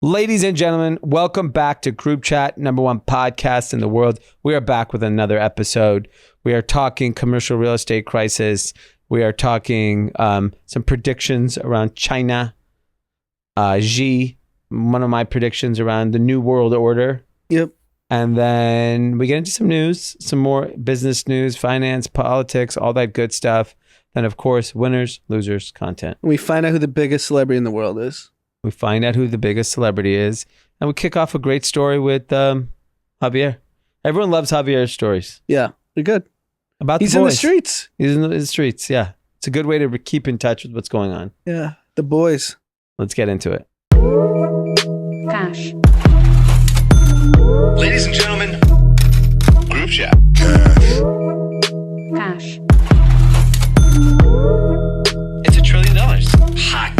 Ladies and gentlemen, welcome back to Group Chat, #1 podcast in the world. We are back with another episode. We are talking commercial real estate crisis. We are talking some predictions around China. Xi, one of my predictions around the New World Order. Yep. And then we get into some news, some more business news, finance, politics, all that good stuff. Then, of course, winners, losers, content. We find out who the biggest celebrity in the world is. We find out who the biggest celebrity is. And we kick off a great story with Javier. Everyone loves Javier's stories. Yeah, we're good. He's in the streets. He's in the streets, yeah. It's a good way to keep in touch with what's going on. Yeah, the boys. Let's get into it. Cash. Ladies and gentlemen, Group Chat. Cash. It's $1 trillion. Hot.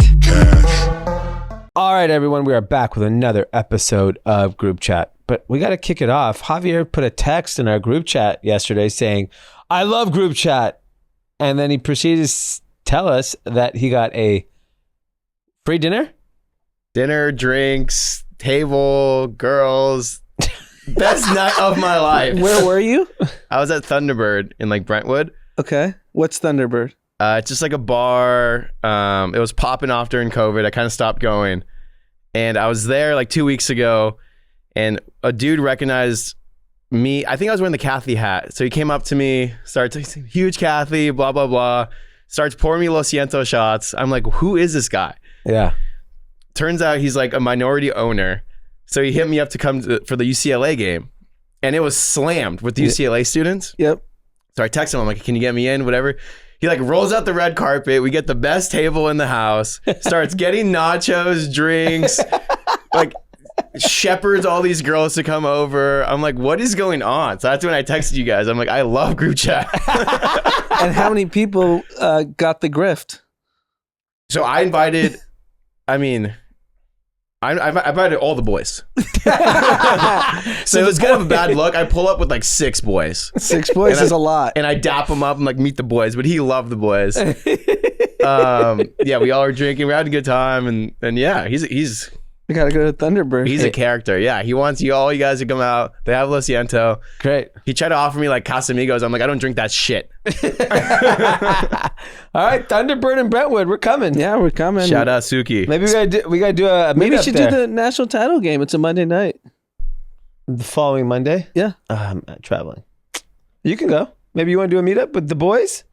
All right, everyone, we are back with another episode of Group Chat. But we got to kick it off. Javier put a text in our group chat yesterday saying, I love Group Chat. And then he proceeded to tell us that he got a free dinner. Dinner, drinks, table, girls. Best night of my life. Where were you? I was at Thunderbird in like Brentwood. Okay. What's Thunderbird? It's just like a bar. It was popping off during COVID. I kind of stopped going. And I was there like 2 weeks ago, and a dude recognized me. I think I was wearing the Kathy hat. So he came up to me, starts, huge Kathy, blah, blah, blah. Starts pouring me Lo Siento shots. I'm like, who is this guy? Yeah. Turns out he's like a minority owner. So he hit me up to come for the UCLA game. And it was slammed with the UCLA students. Yep. So I text him. I'm like, can you get me in? Whatever. He like rolls out the red carpet. We get the best table in the house. Starts getting nachos, drinks, like shepherds all these girls to come over. I'm like, what is going on? So that's when I texted you guys. I'm like, I love Group Chat. And how many people got the grift? So I invited, I invited all the boys. So it was kind of a bad look. I pull up with like 6 boys. 6 boys is a lot. And I dap him up and like meet the boys, but he loved the boys. Yeah, we all were drinking. We had a good time, and yeah, he's We gotta go to Thunderbird. a character. Yeah, he wants all you guys to come out. They have Lo Siento. Great. He tried to offer me like Casamigos. I'm like, I don't drink that shit. All right, Thunderbird and Brentwood, we're coming. Yeah, we're coming. Shout out Suki. Maybe we gotta do a Maybe we meetup should there. do the national title game. It's a Monday night. The following Monday. Yeah. I'm traveling. You can go. Maybe you want to do a meetup with the boys?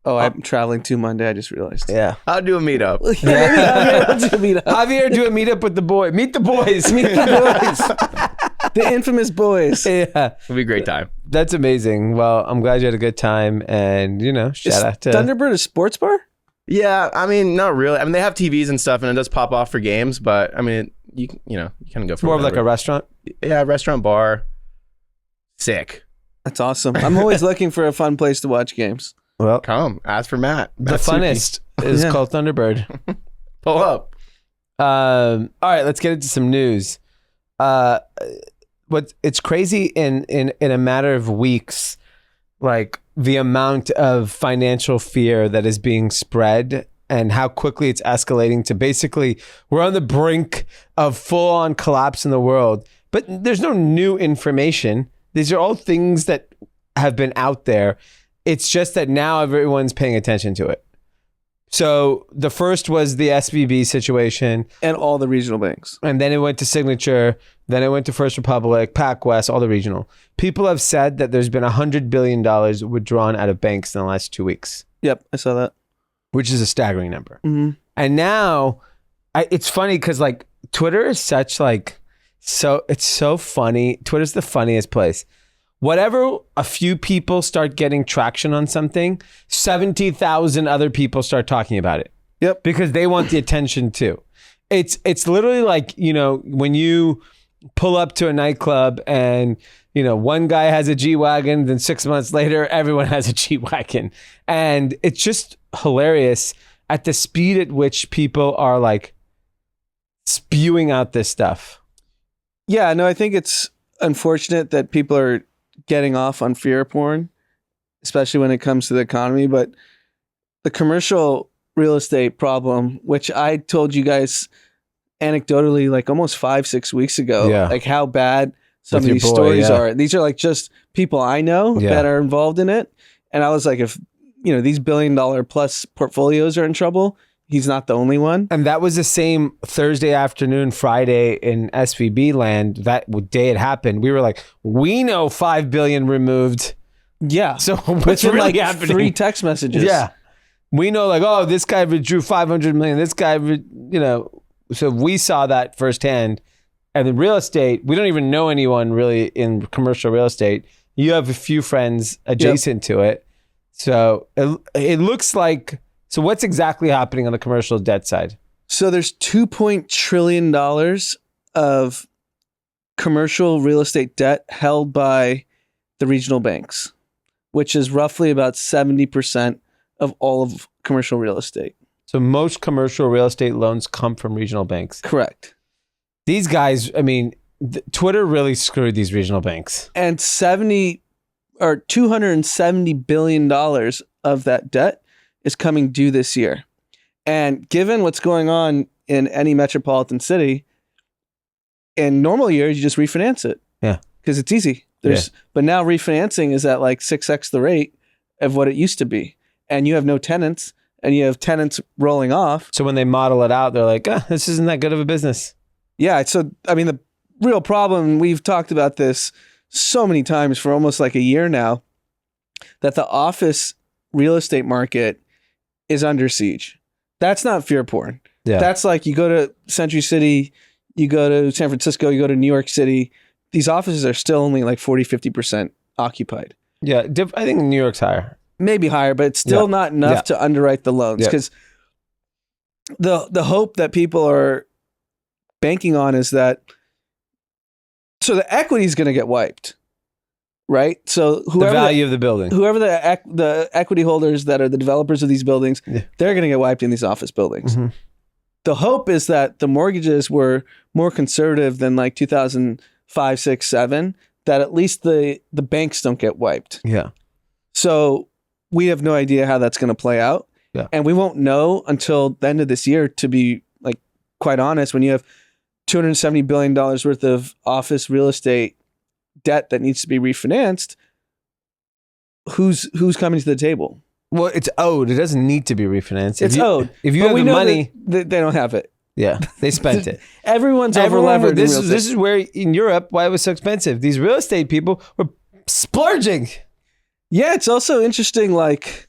Oh, I'm traveling to Monday. I just realized. Yeah. I'll do a meetup. Javier, do a meetup with the boy. Meet the boys. Meet the boys. The infamous boys. Yeah. It'll be a great time. That's amazing. Well, I'm glad you had a good time, and shout out to Thunderbird a sports bar? Yeah, I mean, not really. I mean, they have TVs and stuff, and it does pop off for games, but I mean, you kind of go for more of like a whatever. restaurant. Yeah, restaurant bar. Sick. That's awesome. I'm always looking for a fun place to watch games. Well, Come, ask for Matt. the Matt Suki. funnest is called Thunderbird. Pull up. All right, let's get into some news. It's crazy in a matter of weeks, like the amount of financial fear that is being spread and how quickly it's escalating to basically we're on the brink of full-on collapse in the world. But there's no new information. These are all things that have been out there. It's just that now everyone's paying attention to it. So the first was the SVB situation. And all the regional banks. And then it went to Signature. Then it went to First Republic, PacWest, all the regional. People have said that there's been $100 billion withdrawn out of banks in the last 2 weeks, Yep, I saw that. which is a staggering number. Mm-hmm. And now it's funny because like Twitter is such like, it's so funny. Twitter's the funniest place. Whatever a few people start getting traction on something, 70,000 other people start talking about it. Yep. Because they want the attention too. It's literally like, when you pull up to a nightclub and, one guy has a G-Wagon, then 6 months later, everyone has a G-Wagon. And it's just hilarious at the speed at which people are like spewing out this stuff. Yeah, no, I think it's unfortunate that people are getting off on fear porn, especially when it comes to the economy. But the commercial real estate problem, which I told you guys anecdotally like almost 5-6 weeks ago, Yeah. like how bad some With of your these boy, stories yeah. are. These are like just people I know Yeah. that are involved in it. And I was like, if these $1 billion plus portfolios are in trouble, he's not the only one. And that was the same Thursday afternoon, Friday in SVB land. That day it happened. We were like, we know 5 billion removed. Yeah. So what's Within really like happening? 3 text messages. Yeah. We know like, oh, this guy withdrew 500 million. This guy, so we saw that firsthand. And in real estate, we don't even know anyone really in commercial real estate. You have a few friends adjacent to it. So it looks like, so what's exactly happening on the commercial debt side? So there's $2 trillion of commercial real estate debt held by the regional banks, which is roughly about 70% of all of commercial real estate. So most commercial real estate loans come from regional banks. Correct. These guys, I mean, Twitter really screwed these regional banks. And $270 billion of that debt is coming due this year. And given what's going on in any metropolitan city, in normal years, you just refinance it. Yeah. Because it's easy. But now refinancing is at like 6x the rate of what it used to be. And you have no tenants, and you have tenants rolling off. So when they model it out, they're like, this isn't that good of a business. Yeah. So, I mean, the real problem, we've talked about this so many times for almost like a year now, that the office real estate market is under siege. That's not fear porn. Yeah. That's like you go to Century City, you go to San Francisco, you go to New York City. These offices are still only like 40-50% occupied. Yeah. I think New York's higher. Maybe higher, but it's still not enough to underwrite the loans. Because the hope that people are banking on is that, so the equity is going to get wiped, right? So The value of the building. whoever the equity holders that are the developers of these buildings, they're going to get wiped in these office buildings. Mm-hmm. The hope is that the mortgages were more conservative than like 2005, 6, 7, that at least the banks don't get wiped. Yeah. So we have no idea how that's going to play out. Yeah. And we won't know until the end of this year, to be like quite honest. When you have $270 billion worth of office real estate debt that needs to be refinanced, who's coming to the table? Well, it's owed. It doesn't need to be refinanced. It's owed. If you But have we the know money, that they don't have it. yeah, they spent it. Everyone's over-levered. This is where in Europe, why it was so expensive. These real estate people were splurging. Yeah, it's also interesting, like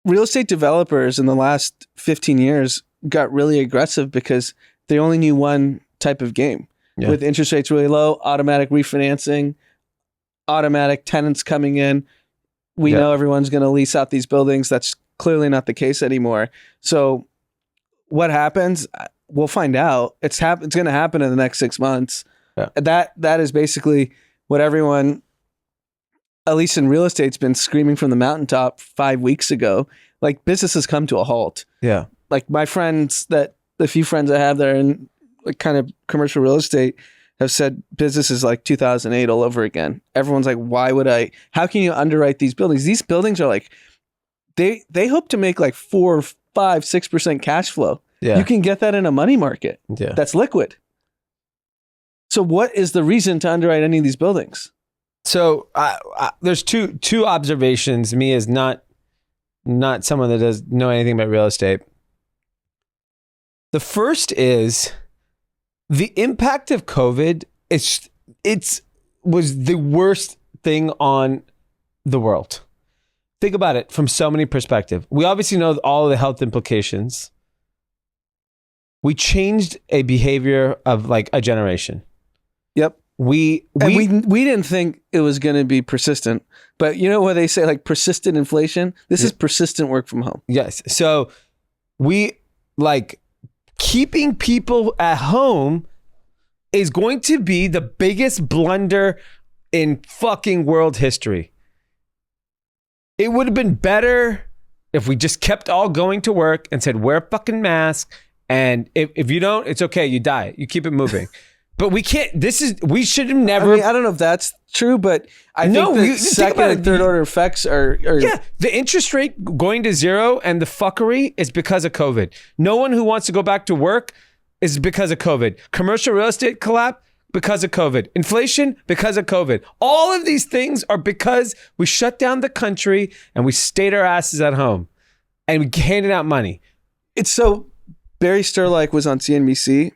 real estate developers in the last 15 years got really aggressive because they only knew one type of game. Yeah. With interest rates really low, automatic refinancing, automatic tenants coming in. We know everyone's going to lease out these buildings. That's clearly not the case anymore. So what happens? We'll find out. It's going to happen in the next 6 months. Yeah. That is basically what everyone, at least in real estate, has been screaming from the mountaintop 5 weeks ago. Like, business has come to a halt. Yeah. Like my friends, the few friends I have that are in like kind of commercial real estate, have said business is like 2008 all over again. Everyone's like, how can you underwrite these buildings? These buildings are like, they hope to make like 4, 5, 6% cash flow. Yeah. You can get that in a money market. Yeah. That's liquid. So what is the reason to underwrite any of these buildings? So there's two observations. Me as not someone that does know anything about real estate. The first is the impact of COVID. Was the worst thing on the world. Think about it from so many perspectives. We obviously know all of the health implications. We changed a behavior of like a generation. Yep. We didn't think it was going to be persistent, but you know what they say, like persistent inflation? This is persistent work from home. Yes. So we like keeping people at home is going to be the biggest blunder in fucking world history. It would have been better if we just kept all going to work and said, wear a fucking mask. And if you don't, it's okay. You die. You keep it moving. But we can't. We should have never. I mean, I don't know if that's true, but I think the second and third order effects are. Yeah, the interest rate going to zero and the fuckery is because of COVID. No one who wants to go back to work is because of COVID. Commercial real estate collapse because of COVID. Inflation because of COVID. All of these things are because we shut down the country and we stayed our asses at home and we handed out money. It's so Barry Sterlike was on CNBC.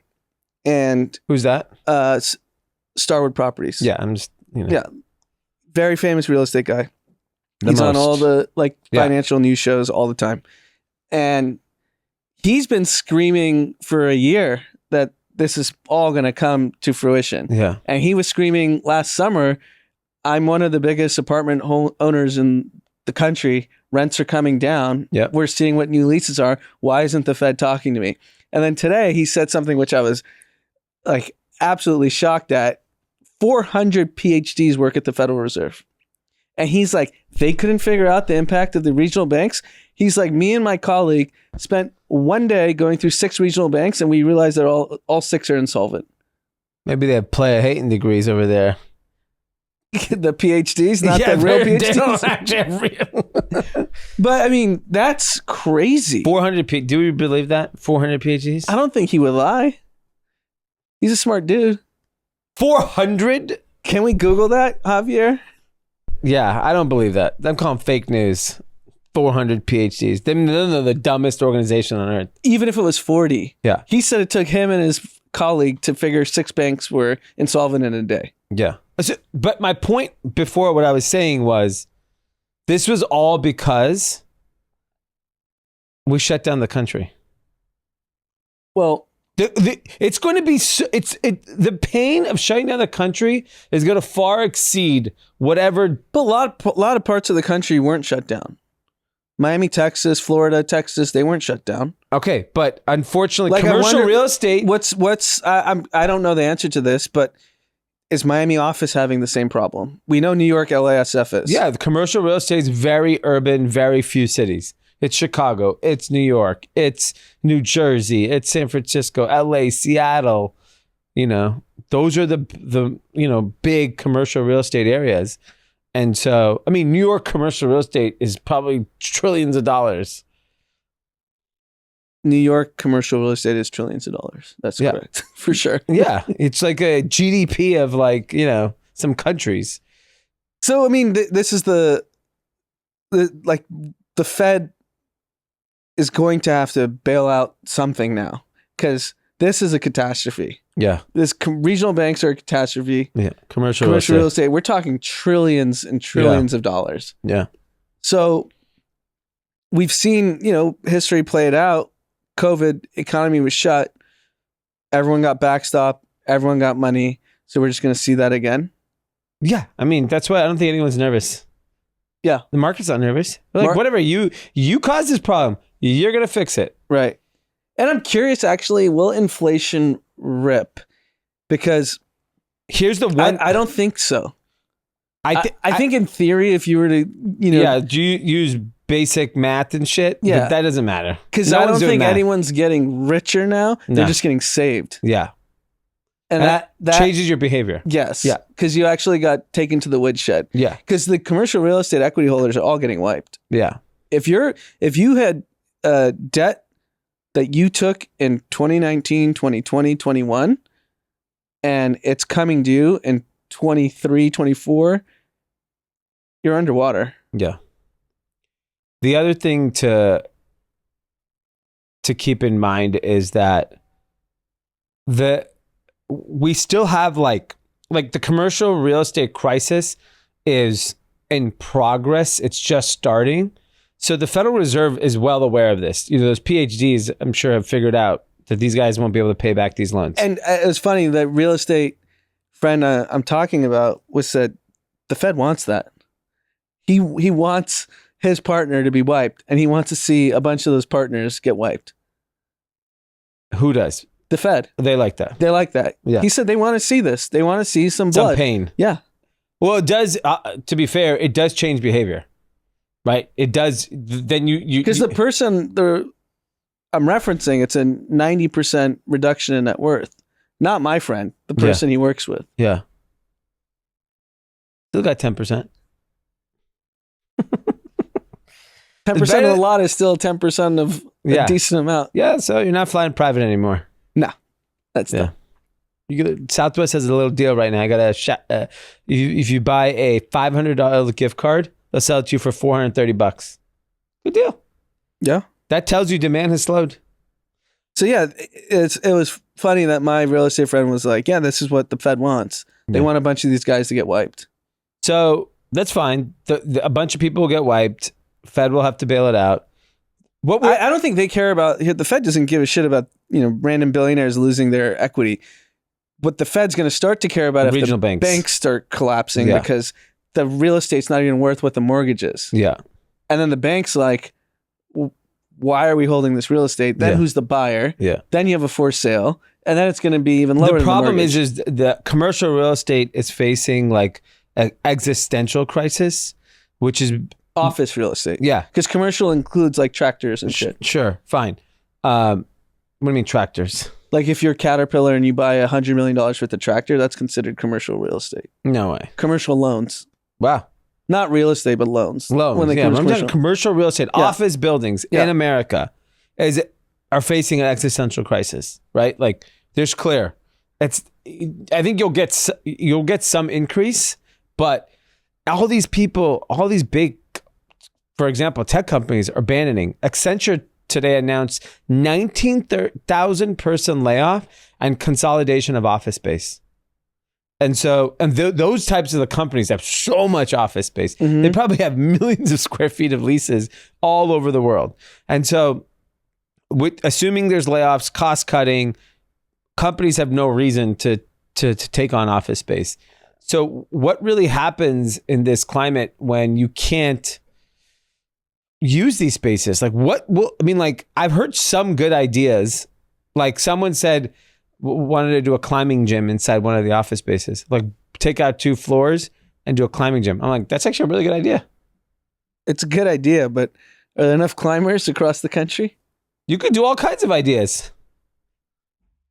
And who's that? Starwood Properties. Yeah, I'm just yeah, very famous real estate guy. He's on all the financial news shows all the time, and he's been screaming for a year that this is all going to come to fruition. Yeah, and he was screaming last summer, "I'm one of the biggest apartment owners in the country. Rents are coming down. Yeah, we're seeing what new leases are. Why isn't the Fed talking to me?" And then today he said something which I was like absolutely shocked at. 400 PhDs work at the Federal Reserve. And he's like, they couldn't figure out the impact of the regional banks. He's like, me and my colleague spent one day going through 6 regional banks and we realized that all 6 are insolvent. Maybe they have player hating degrees over there. The PhDs, not the real PhDs. They don't actually have real. But I mean, that's crazy. 400 do we believe that? 400 PhDs? I don't think he would lie. He's a smart dude. 400? Can we Google that, Javier? Yeah, I don't believe that. I'm calling fake news. 400 PhDs. They're the dumbest organization on earth. Even if it was 40. Yeah. He said it took him and his colleague to figure 6 banks were insolvent in a day. Yeah. But my point before, what I was saying was, this was all because we shut down the country. Well, it's going to be the pain of shutting down the country is going to far exceed whatever. But a lot of parts of the country weren't shut down. Miami, Texas, Florida, Texas, they weren't shut down. Okay, but unfortunately, commercial real estate. I don't know the answer to this, but is Miami office having the same problem? We know New York, LASF is. Yeah, the commercial real estate is very urban, very few cities. It's Chicago, it's New York, it's New Jersey, it's San Francisco, LA, Seattle. Those are the big commercial real estate areas. And so, I mean, New York commercial real estate is probably trillions of dollars. New York commercial real estate is trillions of dollars. That's correct. For sure. Yeah. It's like a GDP of some countries. So, I mean, this is the Fed is going to have to bail out something now because this is a catastrophe. Yeah. Regional banks are a catastrophe. Yeah. Commercial real estate. We're talking trillions and trillions of dollars. Yeah. So we've seen, history play it out. COVID, economy was shut. Everyone got backstop. Everyone got money. So we're just going to see that again. Yeah. I mean, that's why I don't think anyone's nervous. Yeah. The market's not nervous. They're like, whatever, you caused this problem. You're going to fix it. Right. And I'm curious, actually, will inflation rip? Because here's the one. I don't think so. I think in theory, if you were to, Yeah, do you use basic math and shit? Yeah. But that doesn't matter. Because I don't think anyone's getting richer now. They're just getting saved. Yeah. And that changes your behavior. Yes. Yeah. Because you actually got taken to the woodshed. Yeah. Because the commercial real estate equity holders are all getting wiped. Yeah. If you had debt that you took in 2019, 2020, 21, and it's coming due in 23, 24, you're underwater. Yeah. The other thing to keep in mind is that we still have like the commercial real estate crisis is in progress. It's just starting. So the Federal Reserve is well aware of this. Those PhDs, I'm sure, have figured out that these guys won't be able to pay back these loans. And it's funny, that real estate friend I'm talking about said the Fed wants that. He wants his partner to be wiped, and he wants to see a bunch of those partners get wiped. Who does? The Fed. They like that. They like that. Yeah. He said they want to see this. They want to see some blood. Some pain. Yeah. Well, it does, to be fair, it does change behavior. Right? It does. Then you because the person I'm referencing, it's a 90% reduction in net worth. Not my friend, the person he works with. Yeah. Still got 10%. 10% of a lot is still 10% of a decent amount. Yeah, so you're not flying private anymore. No, that's Yeah. Southwest has a little deal right now. I got if you buy a $500 gift card, they'll sell it to you for $430. Good deal. Yeah. That tells you demand has slowed. So yeah, it was funny that my real estate friend was like, yeah, this is what the Fed wants. They want a bunch of these guys to get wiped. So that's fine. A bunch of people will get wiped. Fed will have to bail it out. I don't think they care about, the Fed doesn't give a shit about, random billionaires losing their equity. What the Fed's going to start to care about if regional the banks start collapsing because the real estate's not even worth what the mortgage is. Yeah. And then the bank's like, why are we holding this real estate? Then who's the buyer? Yeah. Then you have a for sale. And then it's going to be even lower. The problem is the commercial real estate is facing like an existential crisis, which is office real estate. Yeah. Because commercial includes like tractors and shit. Sure. Fine. What do you mean tractors? Like if you're Caterpillar and you buy $100 million worth of tractor, that's considered commercial real estate. No way. Commercial loans. Wow. Not real estate, but loans. Loans. I'm talking commercial real estate. Office buildings in America are facing an existential crisis, right? Like there's clear. I think you'll get some increase, but all these people, all these big, for example, tech companies are abandoning. Accenture today announced 19,000 person layoff and consolidation of office space. And so, those types of the companies have so much office space. Mm-hmm. They probably have millions of square feet of leases all over the world. And so, assuming there's layoffs, cost cutting, companies have no reason to take on office space. So what really happens in this climate when you can't use these spaces? Like I've heard some good ideas. Like someone said, wanted to do a climbing gym inside one of the office spaces, like take out 2 floors and do a climbing gym. I'm like, that's actually a really good idea. It's a good idea, but are there enough climbers across the country? You could do all kinds of ideas.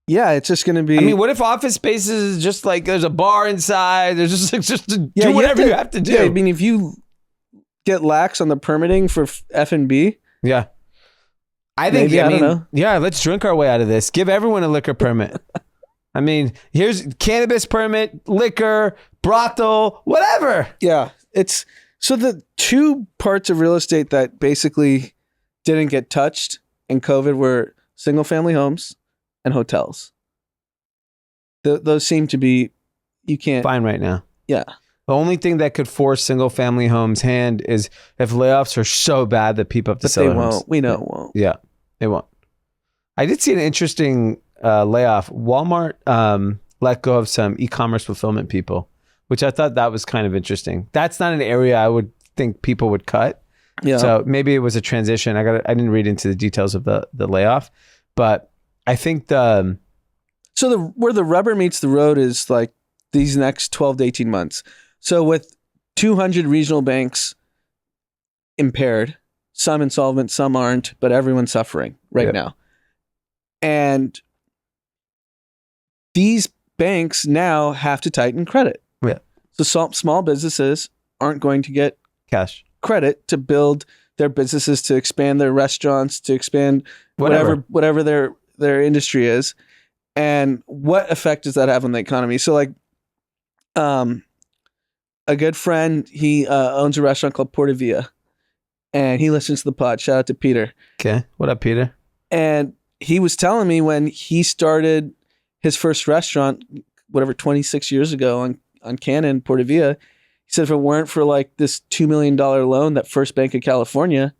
Yeah, it's just going to be... I mean, what if office spaces is just like there's a bar inside, there's just to do whatever you have to do. Yeah, I mean, if you get lax on the permitting for F&B... Yeah. I think, maybe, I don't know. Yeah, let's drink our way out of this. Give everyone a liquor permit. I mean, here's cannabis permit, liquor, brothel, whatever. Yeah, it's... So the 2 parts of real estate that basically didn't get touched in COVID were single-family homes and hotels. Those seem to be, you can't... Fine right now. Yeah. The only thing that could force single-family homes' hand is if layoffs are so bad that people have to sell their homes. Won't. We know it won't. Yeah, they won't. I did see an interesting layoff. Walmart let go of some e-commerce fulfillment people, which I thought that was kind of interesting. That's not an area I would think people would cut. Yeah. So maybe it was a transition. I didn't read into the details of the layoff, but I think where the rubber meets the road is like these next 12 to 18 months. So with 200 regional banks impaired, some insolvent, some aren't, but everyone's suffering right now. And these banks now have to tighten credit. Yeah. So small businesses aren't going to get cash credit to build their businesses, to expand their restaurants, to expand whatever their industry is. And what effect does that have on the economy? So like a good friend, he owns a restaurant called Portavia, and he listens to the pod. Shout out to Peter. Okay. What up, Peter? And he was telling me when he started his first restaurant, 26 years ago on Cannon, Portavia, he said if it weren't for like this $2 million loan that First Bank of California,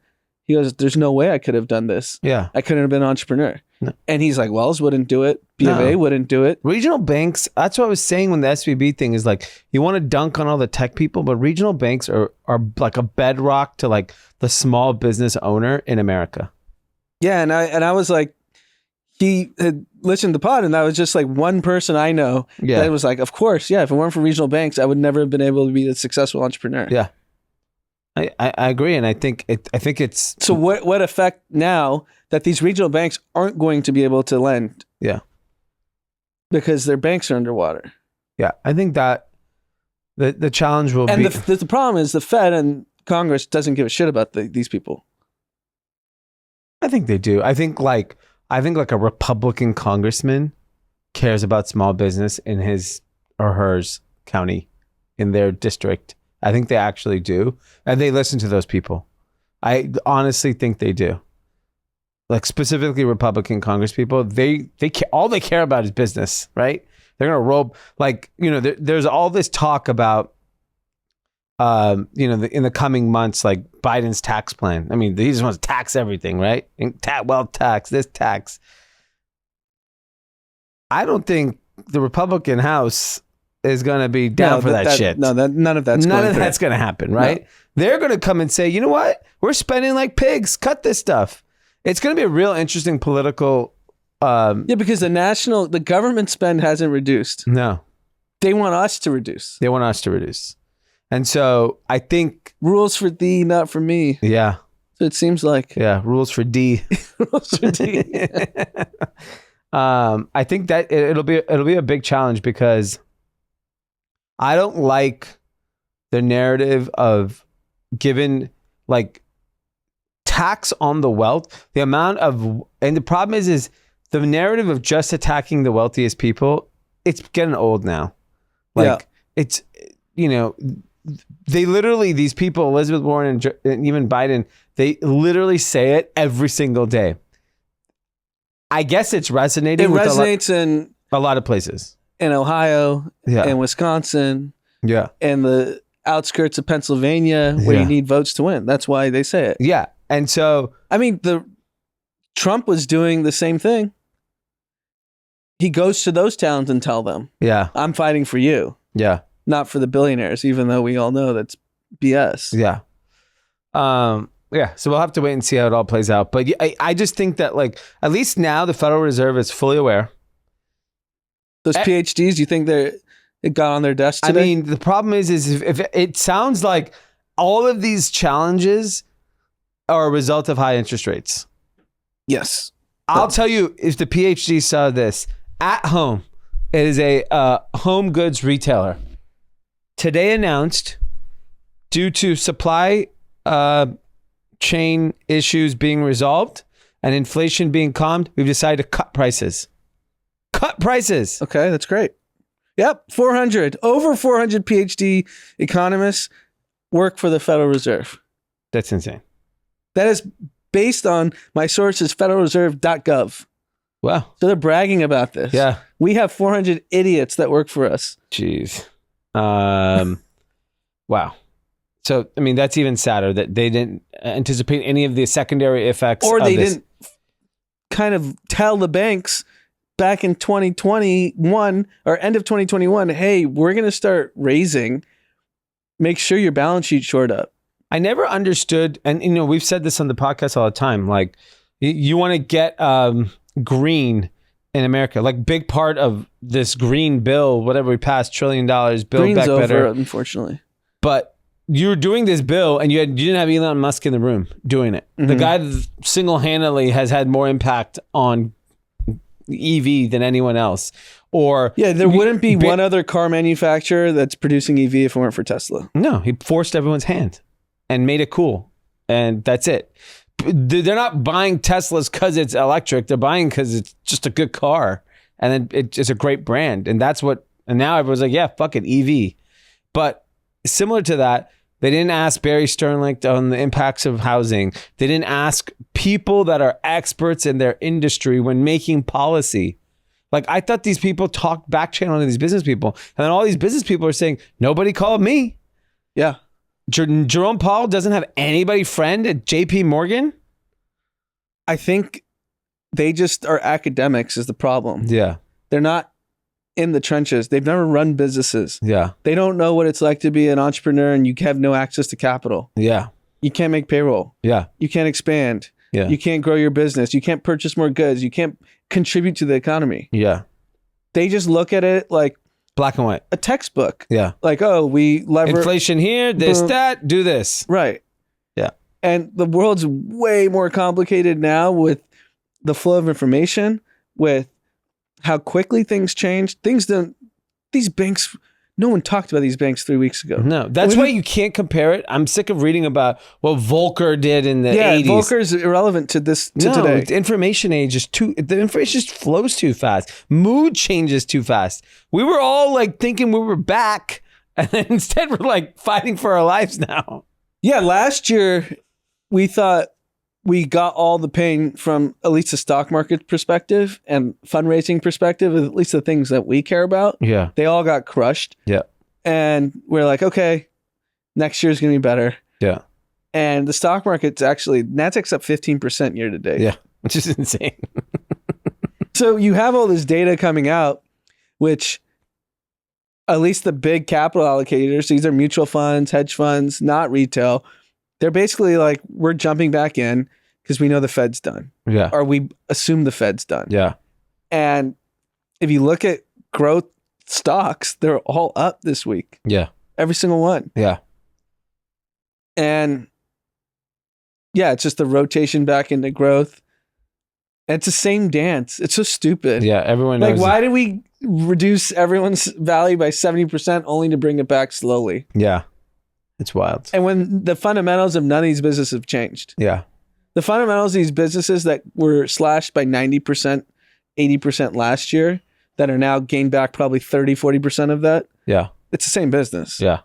he goes, there's no way I could have done this. Yeah. I couldn't have been an entrepreneur. No. And he's like, Wells wouldn't do it. B of A wouldn't do it. Regional banks, that's what I was saying when the SVB thing is like, you want to dunk on all the tech people, but regional banks are like a bedrock to like the small business owner in America. Yeah. And I was like, he had listened to the pod, and that was just like one person I know that was like, of course, yeah, if it weren't for regional banks, I would never have been able to be a successful entrepreneur. Yeah. I agree, and I think it's so. What effect now that these regional banks aren't going to be able to lend? Yeah, because their banks are underwater. Yeah, I think that the challenge will And be. the problem is the Fed and Congress doesn't give a shit about these people. I think they do. I think like a Republican congressman cares about small business in his or hers county, in their district. I think they actually do, and they listen to those people. I honestly think they do. Like specifically Republican Congress people, they all they care about is business, right? They're gonna roll like there's all this talk about in the coming months, like Biden's tax plan. I mean, he just wants to tax everything, right? Wealth tax, this tax. I don't think the Republican House is going to be down for that shit. No, none of that's going to happen, right? No. They're going to come and say, you know what? We're spending like pigs. Cut this stuff. It's going to be a real interesting political. Because the government spend hasn't reduced. No. They want us to reduce. And so I think rules for thee, not for me. Yeah. So it seems like. Yeah. Rules for D. Rules for D. I think that it'll be a big challenge because I don't like the narrative of given like tax on the wealth, the amount of, and the problem is the narrative of just attacking the wealthiest people. It's getting old now. Like it's, they literally, these people, Elizabeth Warren and even Biden, they literally say it every single day. I guess it's resonating. It resonates in a lot of places. In Ohio, in Wisconsin, and the outskirts of Pennsylvania, where you need votes to win. That's why they say it. Yeah, and so I mean, Trump was doing the same thing. He goes to those towns and tell them, I'm fighting for you. Yeah, not for the billionaires, even though we all know that's BS. Yeah. So we'll have to wait and see how it all plays out. But I just think that like at least now the Federal Reserve is fully aware. Those PhDs, you think it got on their desk today? I mean, the problem is if it sounds like all of these challenges are a result of high interest rates. Yes. I'll tell you, if the PhD saw this at home, it is a home goods retailer. Today announced, due to supply chain issues being resolved and inflation being calmed, we've decided to cut prices. Cut prices. Okay, that's great. Yep, over 400 PhD economists work for the Federal Reserve. That's insane. That is based on my sources, federalreserve.gov. Wow. So they're bragging about this. Yeah. We have 400 idiots that work for us. Jeez. Wow. So, I mean, that's even sadder that they didn't anticipate any of the secondary effects. Or they didn't kind of tell the banks back in 2021 or end of 2021, hey, we're going to start raising. Make sure your balance sheet shored up. I never understood, and we've said this on the podcast all the time, like you want to get green in America. Like big part of this green bill, whatever we passed, $1 trillion, build Green's back over, better. Unfortunately. But you're doing this bill and you didn't have Elon Musk in the room doing it. Mm-hmm. The guy that single-handedly has had more impact on EV than anyone else. Or there wouldn't be one other car manufacturer that's producing EV if it weren't for Tesla. No, he forced everyone's hand and made it cool. And that's it. They're not buying Teslas because it's electric. They're buying because it's just a good car. And then it's a great brand. And that's what, and now everyone's like, yeah, fuck it, EV. But similar to that, they didn't ask Barry Sternlicht on the impacts of housing. They didn't ask people that are experts in their industry when making policy. Like, I thought these people talked back channel to these business people. And then all these business people are saying, nobody called me. Yeah. Jerome Powell doesn't have anybody friend at JP Morgan? I think they just are academics is the problem. Yeah. They're not in the trenches. They've never run businesses. Yeah. They don't know what it's like to be an entrepreneur and you have no access to capital. Yeah. You can't make payroll. Yeah. You can't expand. Yeah. You can't grow your business. You can't purchase more goods. You can't contribute to the economy. Yeah. They just look at it like black and white. A textbook. Yeah. Like, oh, we lever inflation here, this, that, do this. Right. Yeah. And the world's way more complicated now with the flow of information, with how quickly things change. These banks, no one talked about these banks 3 weeks ago. No, that's why you can't compare it. I'm sick of reading about what Volcker did in the 80s. Volcker is irrelevant to today. The information age is the information just flows too fast. Mood changes too fast. We were all like thinking we were back, and then instead we're like fighting for our lives now. Yeah, last year we thought we got all the pain from at least the stock market perspective and fundraising perspective, at least the things that we care about. Yeah. They all got crushed. Yeah. And we're like, okay, next year's going to be better. Yeah. And the stock market's actually, Nasdaq's up 15% year to date. Yeah. Which is insane. So you have all this data coming out, which at least the big capital allocators, these are mutual funds, hedge funds, not retail. They're basically like, we're jumping back in because we know the Fed's done. Yeah. Or we assume the Fed's done. Yeah. And if you look at growth stocks, they're all up this week. Yeah. Every single one. Yeah. And yeah, it's just the rotation back into growth. And it's the same dance. It's so stupid. Yeah. Everyone knows. Like, why did we reduce everyone's value by 70% only to bring it back slowly? Yeah. It's wild. And when the fundamentals of none of these businesses have changed. Yeah. The fundamentals of these businesses that were slashed by 90%, 80% last year, that are now gained back probably 30, 40% of that. Yeah. It's the same business. Yeah.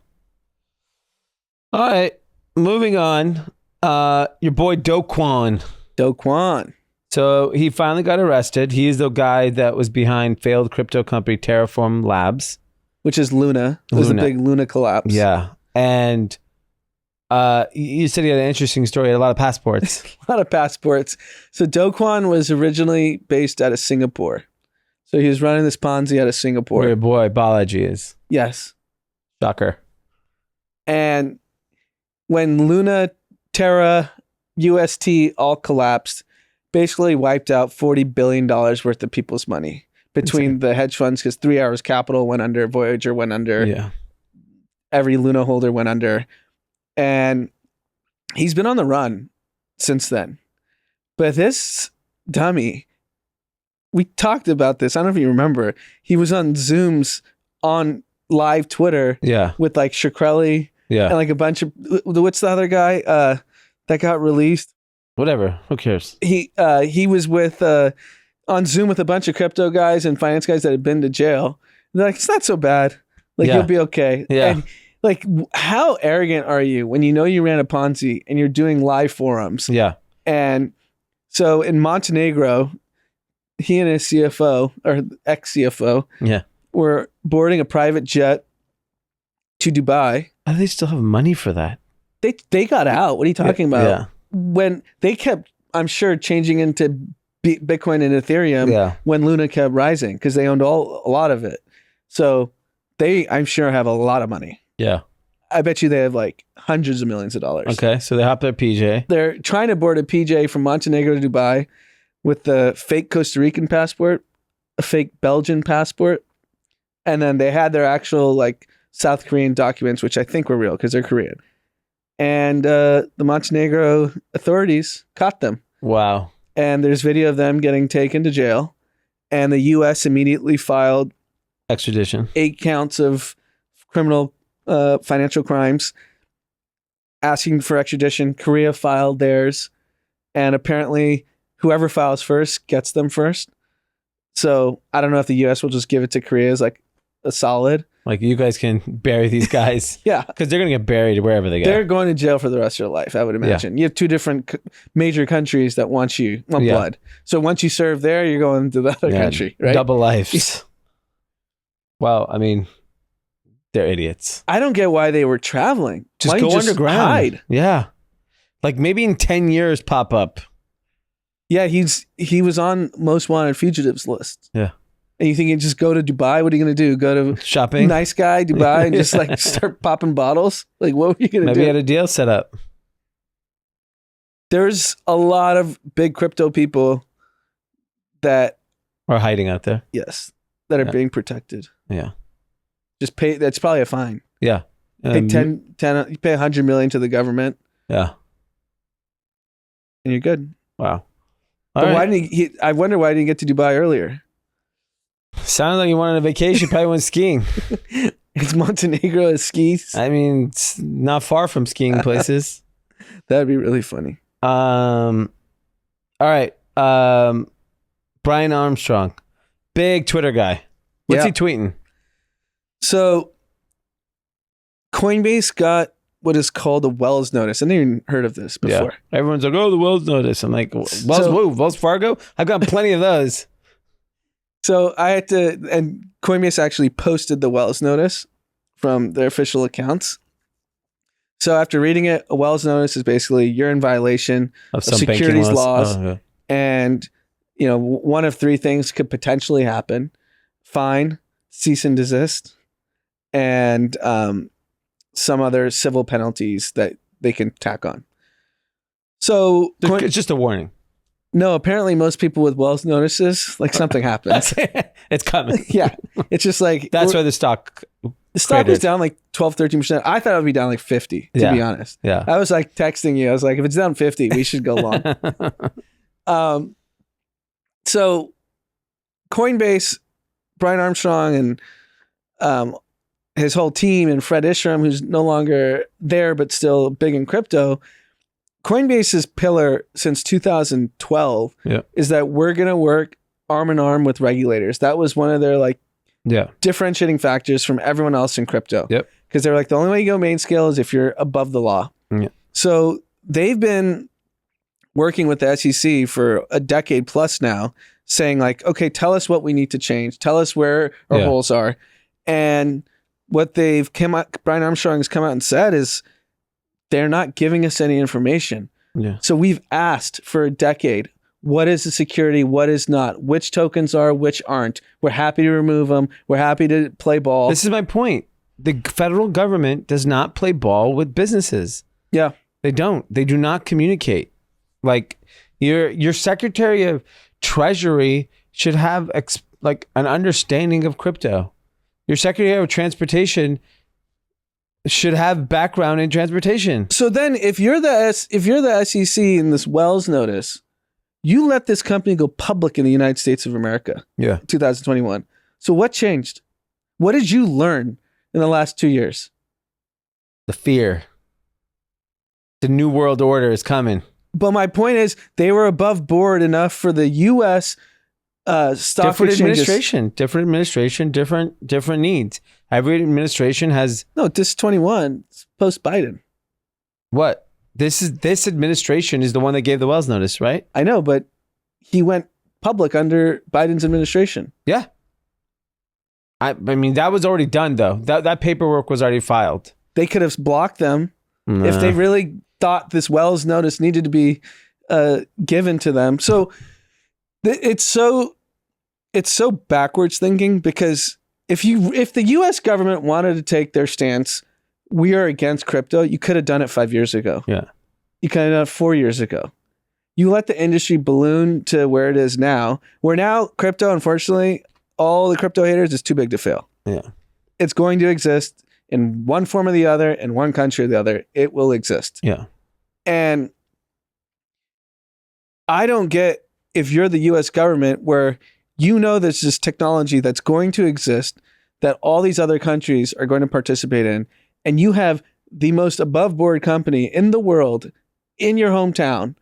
All right. Moving on. Your boy Kwon. Kwon. So he finally got arrested. He is the guy that was behind failed crypto company Terraform Labs. Which is Luna. It was a big Luna collapse. Yeah. And you said he had an interesting story. He had a lot of passports. A lot of passports. So Kwon was originally based out of Singapore. So he was running this Ponzi out of Singapore. Where your boy Balaji is. Yes. Shocker. And when Luna, Terra, UST all collapsed, basically wiped out $40 billion worth of people's money between the hedge funds, because 3 Hours Capital went under, Voyager went under. Yeah. Every Luna holder went under. And he's been on the run since then. But this dummy, we talked about this. I don't know if you remember. He was on Zooms on live Twitter with like Shkreli and like a bunch of, what's the other guy that got released? Whatever. Who cares? He was with on Zoom with a bunch of crypto guys and finance guys that had been to jail. And they're like, it's not so bad. Like, you'll be okay. Yeah. And like, how arrogant are you when you know you ran a Ponzi and you're doing live forums? Yeah. And so in Montenegro, he and his CFO or ex-CFO were boarding a private jet to Dubai. How do they still have money for that? They got out. What are you talking about? Yeah. When they kept, I'm sure, changing into Bitcoin and Ethereum when Luna kept rising because they owned a lot of it. So they, I'm sure, have a lot of money. Yeah. I bet you they have like hundreds of millions of dollars. Okay. So they hop their PJ. They're trying to board a PJ from Montenegro to Dubai with the fake Costa Rican passport, a fake Belgian passport, and then they had their actual like South Korean documents, which I think were real because they're Korean. And the Montenegro authorities caught them. Wow. And there's video of them getting taken to jail. And the U.S. immediately filed extradition, 8 counts of criminal financial crimes, asking for extradition. Korea filed theirs. And apparently whoever files first gets them first. So I don't know if the U.S. will just give it to Korea as like a solid. Like, you guys can bury these guys. Yeah. Because they're going to get buried wherever they go. They're going to jail for the rest of their life, I would imagine. You have 2 different major countries that want blood. So once you serve there, you're going to the other country, right? Double lives. Well, I mean, they're idiots. I don't get why they were traveling. Just why go you underground. Hide? Yeah. Like maybe in 10 years pop up. Yeah, he was on most wanted fugitives list. Yeah. And you think you just go to Dubai? What are you going to do? Go to shopping? Nice Guy, Dubai, and just like start popping bottles? Like, what were you going to do? Maybe he had a deal set up. There's a lot of big crypto people that are hiding out there. Yes. That are being protected. Yeah. Just pay. That's probably a fine. Yeah. Pay you pay $100 million to the government. Yeah. And you're good. Wow. But why didn't he? I wonder why he didn't get to Dubai earlier. Sounded like you wanted a vacation. Probably went skiing. It's Montenegro as skis. I mean, it's not far from skiing places. That'd be really funny. All right. Brian Armstrong, big Twitter guy. What's Yeah. he tweeting? So Coinbase got what is called a Wells notice. I never even heard of this before. Yeah. Everyone's like, oh, the Wells notice. I'm like, Wells Fargo? I've got plenty of those. So I had to, and Coinbase actually posted the Wells notice from their official accounts. So after reading it, a Wells notice is basically you're in violation of some banking securities laws. Oh, yeah. And, you know, one of three things could potentially happen: fine, cease and desist, and some other civil penalties that they can tack on. So It's just a warning. no, apparently most people with Wells notices, like something happens. It's coming. Yeah. It's just like, That's why the stock. the stock was cratered. down like 12, 13%. I thought it would be down like 50, to Yeah. be honest. Yeah. I was like texting you. I was like, if it's down 50, we should go long. So Coinbase, Brian Armstrong and his whole team, and Fred Ishram, who's no longer there but still big in crypto. Coinbase's pillar since 2012 Yeah. is that we're going to work arm in arm with regulators. That was one of their like Yeah. differentiating factors from everyone else in crypto. Yep. Because they're like, the only way you go main scale is if you're above the law. Yeah. So they've been working with the SEC for a decade plus now, saying like, okay, tell us what we need to change. Tell us where our Yeah. holes are. And what Brian Armstrong has come out and said is they're not giving us any information. Yeah. So we've asked for a decade, what is the security? What is not? Which tokens are, which aren't? We're happy to remove them. We're happy to play ball. This is my point. The federal government does not play ball with businesses. Yeah. They don't. They do not communicate. Like your Secretary of Treasury should have like an understanding of crypto. Your Secretary of Transportation should have background in transportation. So then if you're the SEC in this Wells notice, you let this company go public in the United States of America, Yeah. 2021. So what changed? What did you learn in the last 2 years? The fear. The new world order is coming. But my point is they were above board enough for the U.S. Stock Different exchanges. administration, different needs. Every administration has No, this 21, it's post-Biden. what? This administration is the one that gave the Wells notice, right? I know, but he went public under Biden's administration. Yeah. I mean, that was already done though. That paperwork was already filed. They could have blocked them Nah. if they really thought this Wells notice needed to be given to them. So it's so backwards thinking, because if the U.S. government wanted to take their stance, we are against crypto, you could have done it 5 years ago. Yeah. You could have done it 4 years ago. You let the industry balloon to where it is now, where now crypto, unfortunately, all the crypto haters, is too big to fail. Yeah. It's going to exist in one form or the other, in one country or the other. It will exist. Yeah. And I don't get, if you're the US government, where you know there's this technology that's going to exist that all these other countries are going to participate in, and you have the most above board company in the world in your hometown,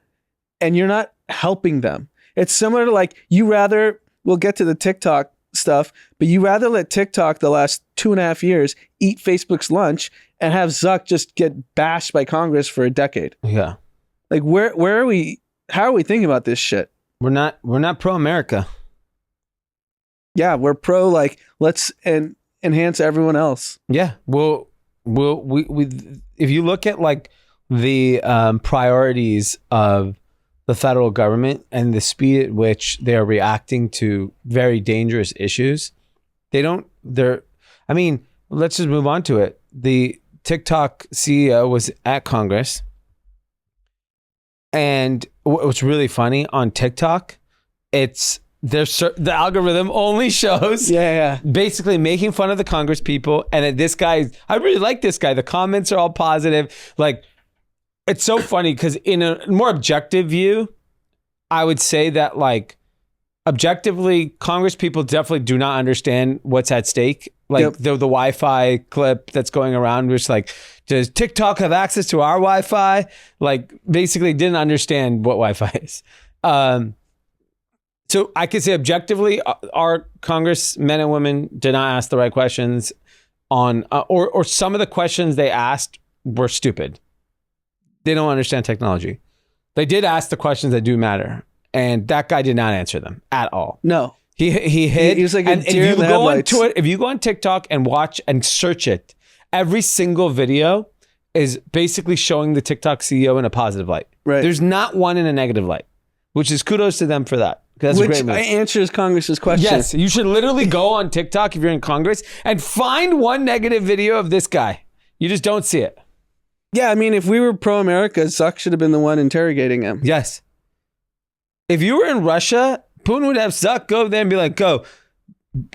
and you're not helping them. It's similar to like, we'll get to the TikTok stuff, but you rather let TikTok the last 2.5 years eat Facebook's lunch and have Zuck just get bashed by Congress for a decade. Yeah. Like where are we? How are we thinking about this shit? We're not pro America. Yeah, we're pro like let's enhance everyone else. Yeah. We if you look at like the priorities of the federal government and the speed at which they are reacting to very dangerous issues, I mean, let's just move on to it. The TikTok CEO was at Congress, and what's really funny on TikTok, the algorithm only shows basically making fun of the Congress people, and this guy, I really like this guy. The comments are all positive. Like, it's so funny because in a more objective view, I would say that like objectively, Congress people definitely do not understand what's at stake. Like the Wi-Fi clip that's going around, which like, does TikTok have access to our Wi-Fi? Like, basically didn't understand what Wi-Fi is. So I could say objectively, our congressmen and women did not ask the right questions on, or some of the questions they asked were stupid. They don't understand technology. They did ask the questions that do matter, and that guy did not answer them at all. No, he hid. He was like, and if you go on TikTok and watch and search it, every single video is basically showing the TikTok CEO in a positive light. Right. There's not one in a negative light, which is kudos to them for that. That's a great move. Answers Congress's question. Yes, you should literally go on TikTok if you're in Congress and find one negative video of this guy. You just don't see it. Yeah, I mean, if we were pro-America, Zuck should have been the one interrogating him. Yes. If you were in Russia, Putin would have Zuck go there and be like, go,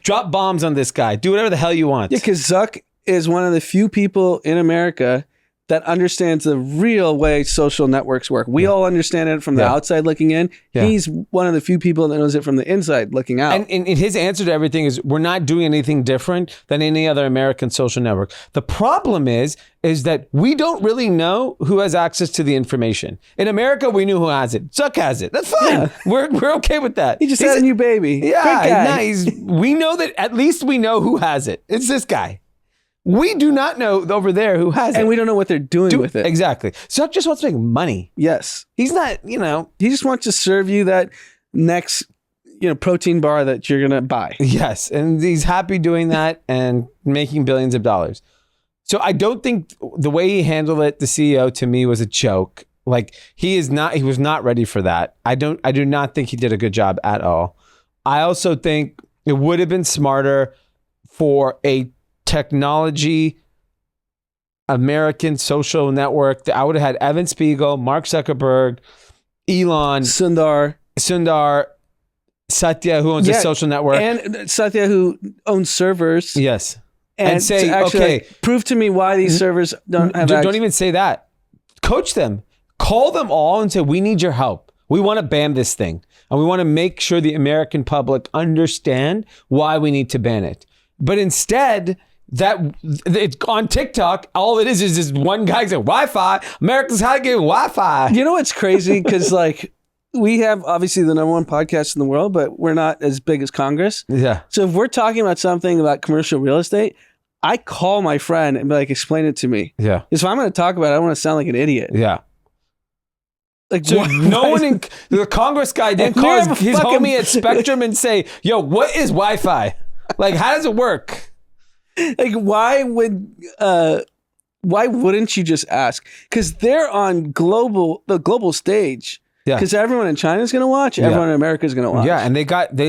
drop bombs on this guy. Do whatever the hell you want. Yeah, because Zuck is one of the few people in America that understands the real way social networks work. We all understand it from the outside looking in. Yeah. He's one of the few people that knows it from the inside looking out. And his answer to everything is, we're not doing anything different than any other American social network. The problem is that we don't really know who has access to the information. In America, we knew who has it. Zuck has it. That's fine. Yeah. We're okay with that. He just had a new baby. Yeah, nice. We know that at least we know who has it. It's this guy. We do not know over there who has it. And we don't know what they're doing with it. Exactly. Zuck just wants to make money. Yes. He's not, He just wants to serve you that next, protein bar that you're going to buy. Yes. And he's happy doing that and making billions of dollars. So I don't think the way he handled it, the CEO, to me was a joke. Like, he was not ready for that. I do not think he did a good job at all. I also think it would have been smarter for a technology American social network. I would have had Evan Spiegel, Mark Zuckerberg, Elon, Sundar, Satya, who owns a social network, and Satya, who owns servers. Yes, and say, actually, prove to me why these servers don't have. Don't even say that. Coach them, call them all, and say, we need your help. We want to ban this thing, and we want to make sure the American public understand why we need to ban it. But instead, that it's on TikTok, all it is this one guy saying Wi-Fi. Americans, how to get Wi-Fi. You know what's crazy? Because we have obviously the number one podcast in the world, but we're not as big as Congress. Yeah. So if we're talking about something about commercial real estate, I call my friend and be like, explain it to me. Yeah. Because if I'm going to talk about it, I don't want to sound like an idiot. Yeah. Like, so no one in the Congress guy didn't call his homie at Spectrum and say, yo, what is Wi-Fi? Like, how does it work? Like, why wouldn't you just ask? Because they're on the global stage. Yeah. Because everyone in China is going to watch. Everyone in America is going to watch. Yeah, and they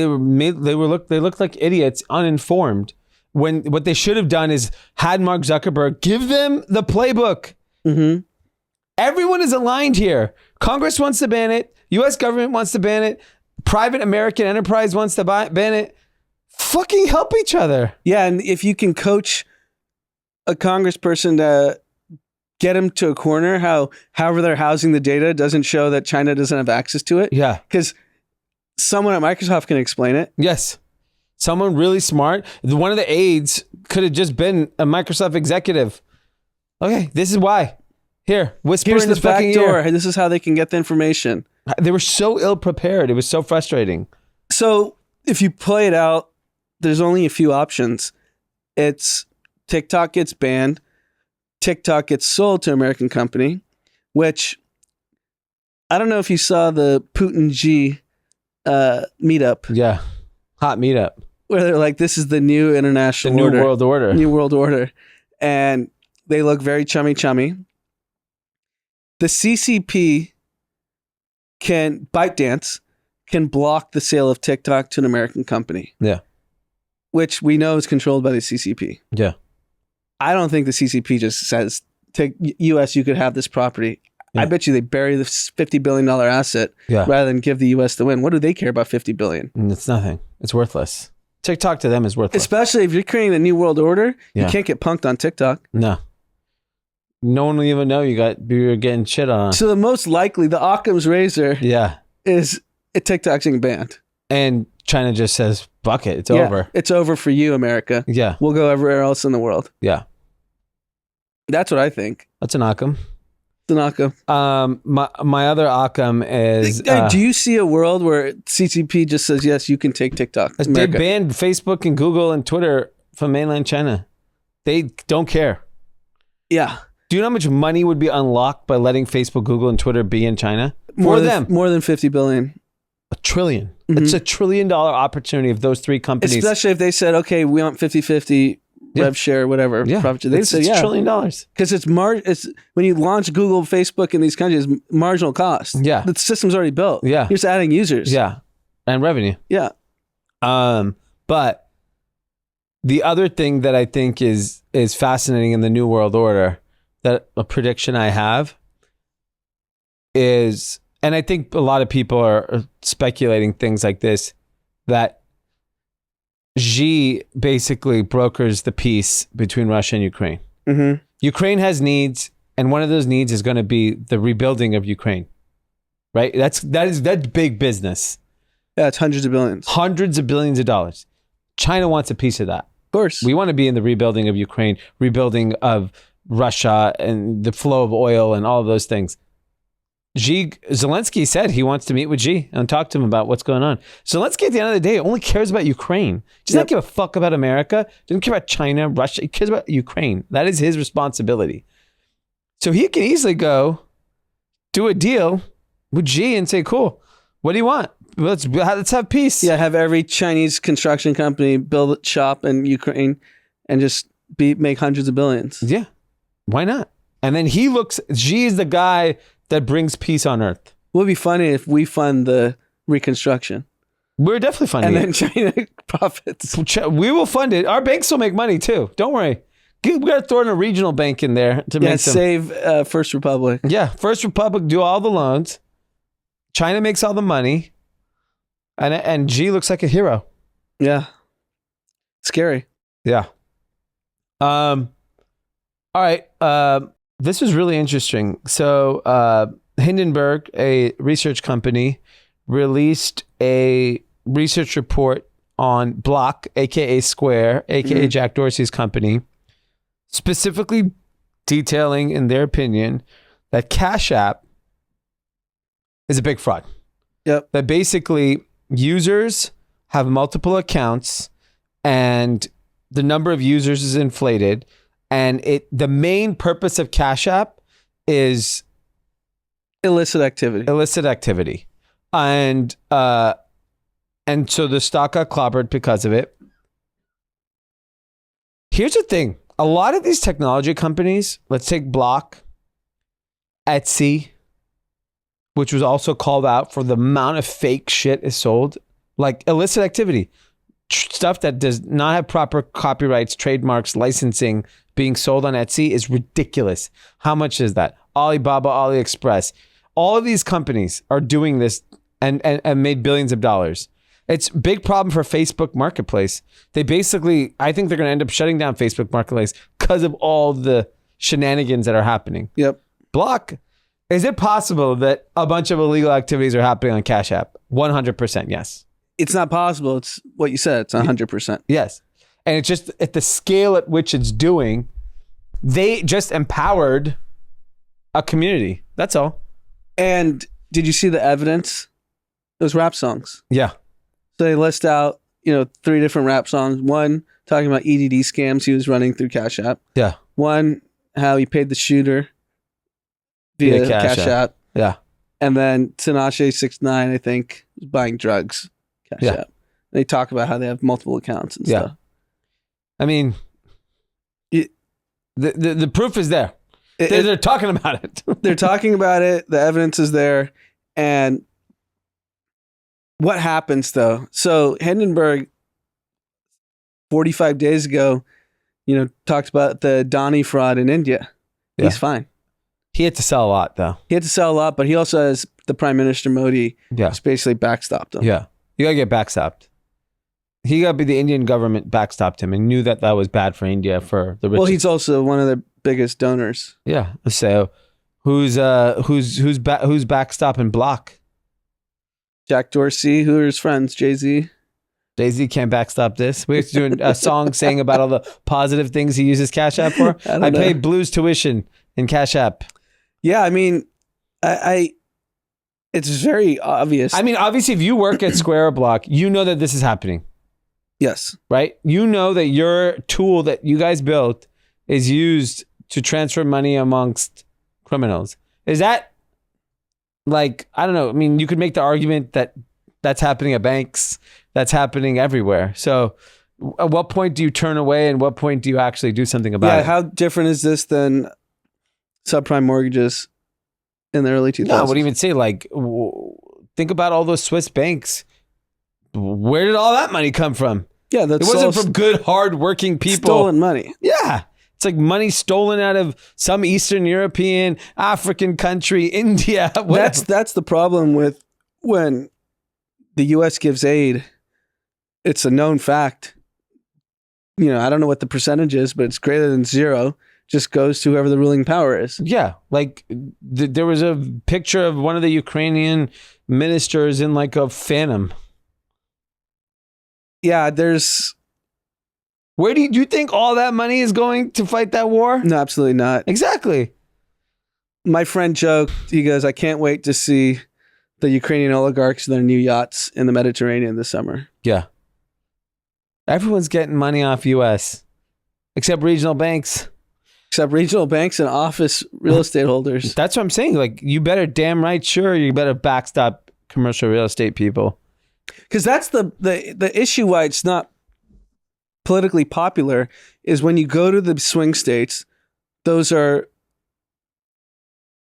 looked like idiots, uninformed. When what they should have done is had Mark Zuckerberg give them the playbook. Mm-hmm. Everyone is aligned here. Congress wants to ban it. U.S. government wants to ban it. Private American enterprise wants to ban it. Fucking help each other. Yeah, and if you can coach a congressperson to get him to a corner, however they're housing the data doesn't show that China doesn't have access to it. Yeah. Because someone at Microsoft can explain it. Yes. Someone really smart. One of the aides could have just been a Microsoft executive. Okay, this is why. Here, whisper Here's in the this back fucking door. ear. This is how they can get the information. They were so ill prepared. It was so frustrating. So if you play it out, there's only a few options. It's TikTok gets banned. TikTok gets sold to an American company, which I don't know if you saw the Putin G meetup. Yeah. Hot meetup. Where they're like, this is the new international order. New world order. New world order. And they look very chummy. The CCP ByteDance can block the sale of TikTok to an American company. Yeah. Which we know is controlled by the CCP. Yeah. I don't think the CCP just says, U.S., you could have this property. Yeah. I bet you they bury this $50 billion asset rather than give the U.S. the win. What do they care about $50 billion? It's nothing. It's worthless. TikTok to them is worthless. Especially if you're creating the new world order, you can't get punked on TikTok. No. No one will even know you're getting shit on. So the most likely, the Occam's razor is TikTok's getting banned. And China just says, fuck it, it's Yeah, over. It's over for you, America. Yeah. We'll go everywhere else in the world. Yeah. That's what I think. That's an Occam. Tanaka. My other Occam is Do you see a world where CCP just says, yes, you can take TikTok? they America. banned Facebook and Google and Twitter from mainland China. They don't care. Yeah. Do you know how much money would be unlocked by letting Facebook, Google, and Twitter be in China? More them. More than 50 billion. $1 trillion. Mm-hmm. It's $1 trillion opportunity of those three companies. Especially if they said, okay, we want 50-50 rev share, whatever. Yeah. Profit. They It's said, $1 trillion. Because it's when you launch Google, Facebook in these countries, marginal cost. Yeah. The system's already built. Yeah. You're just adding users. Yeah. And revenue. Yeah. But the other thing that I think is fascinating in the New World Order, that a prediction I have is, and I think a lot of people are speculating things like this, that Xi basically brokers the peace between Russia and Ukraine. Mm-hmm. Ukraine has needs, and one of those needs is going to be the rebuilding of Ukraine. Right? That's big business. Yeah, it's hundreds of billions. Hundreds of billions of dollars. China wants a piece of that. Of course. We want to be in the rebuilding of Ukraine, rebuilding of Russia and the flow of oil and all of those things. Zelensky said he wants to meet with Xi and talk to him about what's going on. Zelensky, at the end of the day, only cares about Ukraine. He does not give a fuck about America. Doesn't care about China, Russia. He cares about Ukraine. That is his responsibility. So he can easily go do a deal with Xi and say, cool, what do you want? Let's have peace. Yeah, have every Chinese construction company build a shop in Ukraine and just make hundreds of billions. Yeah. Why not? And then Xi is the guy that brings peace on earth. It would be funny if we fund the reconstruction. We're definitely funding and then China profits. We will fund it. Our banks will make money too. Don't worry. We got to throw in a regional bank in there to make some. Save First Republic. Yeah, First Republic do all the loans. China makes all the money. And Xi looks like a hero. Yeah. Scary. Yeah. All right. This was really interesting. So Hindenburg, a research company, released a research report on Block, aka Square, aka Jack Dorsey's company, specifically detailing, in their opinion, that Cashapp is a big fraud. Yep. That basically users have multiple accounts and the number of users is inflated, and the main purpose of Cashapp is illicit activity. And so the stock got clobbered because of it. Here's the thing. A lot of these technology companies, let's take Block, Etsy, which was also called out for the amount of fake shit is sold, like illicit activity, stuff that does not have proper copyrights, trademarks, licensing being sold on Etsy is ridiculous. How much is that? Alibaba, AliExpress. All of these companies are doing this and made billions of dollars. It's a big problem for Facebook Marketplace. They basically, I think they're going to end up shutting down Facebook Marketplace because of all the shenanigans that are happening. Yep. Block. Is it possible that a bunch of illegal activities are happening on Cash App? 100% yes. It's not possible. It's what you said. It's 100%. Yes. And it's just at the scale at which it's doing, they just empowered a community. That's all. And did you see the evidence? Those rap songs. Yeah. So they list out, 3 different rap songs. One talking about EDD scams he was running through Cash App. Yeah. One, how he paid the shooter via Cash App. Yeah. And then Tinashe 69, I think, was buying drugs. Cash App. They talk about how they have multiple accounts and stuff. I mean, the proof is there. They're talking about it. They're talking about it. The evidence is there. And what happens though? So Hindenburg, 45 days ago, talked about the Adani fraud in India. Yeah. He's fine. He had to sell a lot though. He had to sell a lot, but he also has the Prime Minister Modi just basically backstopped him. Yeah. You gotta get backstopped. The Indian government backstopped him and knew that was bad for India, for the rich. Well, he's also one of the biggest donors. Yeah. So who's backstopping Block? Jack Dorsey, who are his friends? Jay-Z. Jay-Z can't backstop this. We have to do a song saying about all the positive things he uses Cash App for. I pay Blue's tuition in Cash App. Yeah, I mean, I it's very obvious. I mean, obviously, if you work at Square or Block, you know that this is happening, yes. right? You know that your tool that you guys built is used to transfer money amongst criminals. Is that like, I don't know. I mean, you could make the argument that that's happening at banks. That's happening everywhere. So at what point do you turn away and what point do you actually do something about it? How different is this than subprime mortgages in the early 2000s? No, I would even say, like, think about all those Swiss banks. Where did all that money come from? Yeah, It wasn't from good, hard-working people. Stolen money. Yeah. It's like money stolen out of some Eastern European, African country, India. Whatever. That's the problem with when the U.S. gives aid. It's a known fact. You know, I don't know what the percentage is, but it's greater than zero. Just goes to whoever the ruling power is. Yeah. Like there was a picture of one of the Ukrainian ministers in like a Phantom. Yeah, there's... Where do you think all that money is going to fight that war? No, absolutely not. Exactly. My friend joked, he goes, I can't wait to see the Ukrainian oligarchs in their new yachts in the Mediterranean this summer. Yeah. Everyone's getting money off U.S. except regional banks. Except regional banks and office real estate holders. That's what I'm saying. Like, you better damn right sure you better backstop commercial real estate people. Because that's the issue why it's not politically popular is when you go to the swing states, those are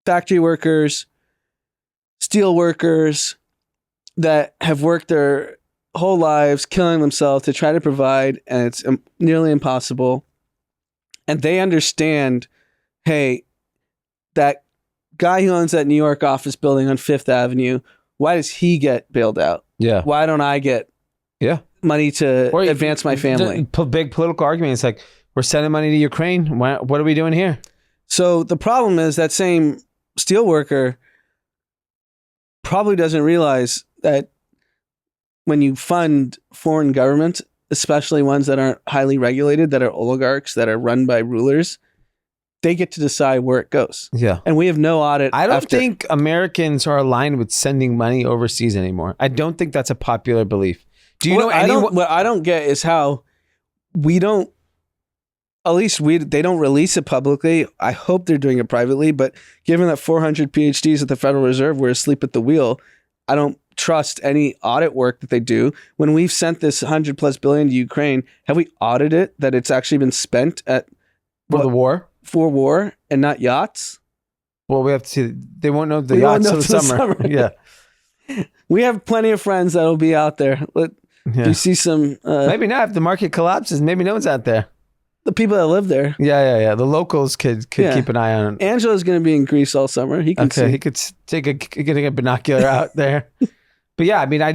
factory workers, steel workers that have worked their whole lives killing themselves to try to provide, and it's nearly impossible. And they understand, hey, that guy who owns that New York office building on Fifth Avenue, why does he get bailed out? Yeah. Why don't I get money to advance my family? The big political argument is like, we're sending money to Ukraine. What are we doing here? So the problem is that same steel worker probably doesn't realize that when you fund foreign governments, especially ones that aren't highly regulated, that are oligarchs, that are run by rulers, they get to decide where it goes. Yeah. And we have no audit. I don't think Americans are aligned with sending money overseas anymore. I don't think that's a popular belief. Do you know anyone? What I don't get is how we don't, at least they don't release it publicly. I hope they're doing it privately, but given that 400 PhDs at the Federal Reserve were asleep at the wheel, I don't trust any audit work that they do. When we've sent this $100+ billion to Ukraine, have we audited that it's actually been spent the war? For war and not yachts? Well, we have to see. They won't know the yachts till the summer. Yeah. We have plenty of friends that'll be out there. You see some... maybe not. If the market collapses, maybe no one's out there. The people that live there. Yeah. The locals could keep an eye on it. Angela's going to be in Greece all summer. He can see. He could take a binocular out there. But yeah, I mean, I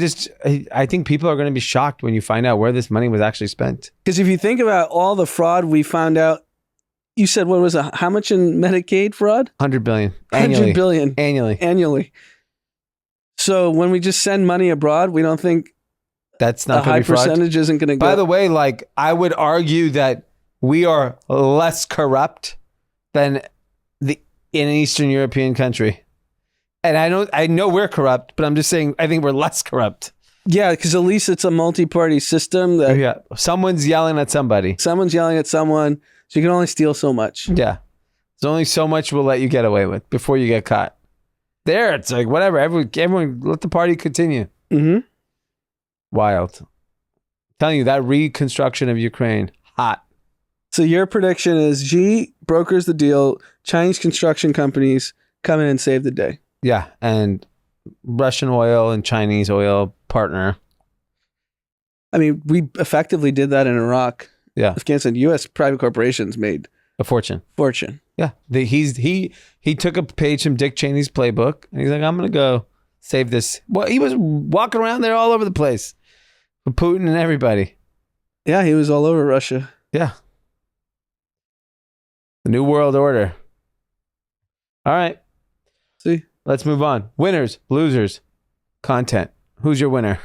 think people are going to be shocked when you find out where this money was actually spent. Because if you think about all the fraud we found out, you said, what was it? How much in Medicaid fraud? $100 billion. $100 billion. Annually. So when we just send money abroad, we don't think that's not a high percentage isn't going to go. By the way, like, I would argue that we are less corrupt than in an Eastern European country. And I know we're corrupt, but I'm just saying I think we're less corrupt. Yeah, because at least it's a multi-party system that someone's yelling at somebody. Someone's yelling at someone, so you can only steal so much. Yeah. There's only so much we'll let you get away with before you get caught. There, it's like, whatever. Everyone let the party continue. Mm-hmm. Wild. I'm telling you, that reconstruction of Ukraine, hot. So your prediction is G brokers the deal, Chinese construction companies come in and save the day. Yeah, and Russian oil and Chinese oil partner. I mean, we effectively did that in Iraq. Yeah. Afghanistan, U.S. private corporations made a fortune. Yeah. He took a page from Dick Cheney's playbook and he's like, I'm going to go save this. Well, he was walking around there all over the place with Putin and everybody. Yeah, he was all over Russia. Yeah. The New World Order. All right. See? Let's move on. Winners, losers, content. Who's your winner?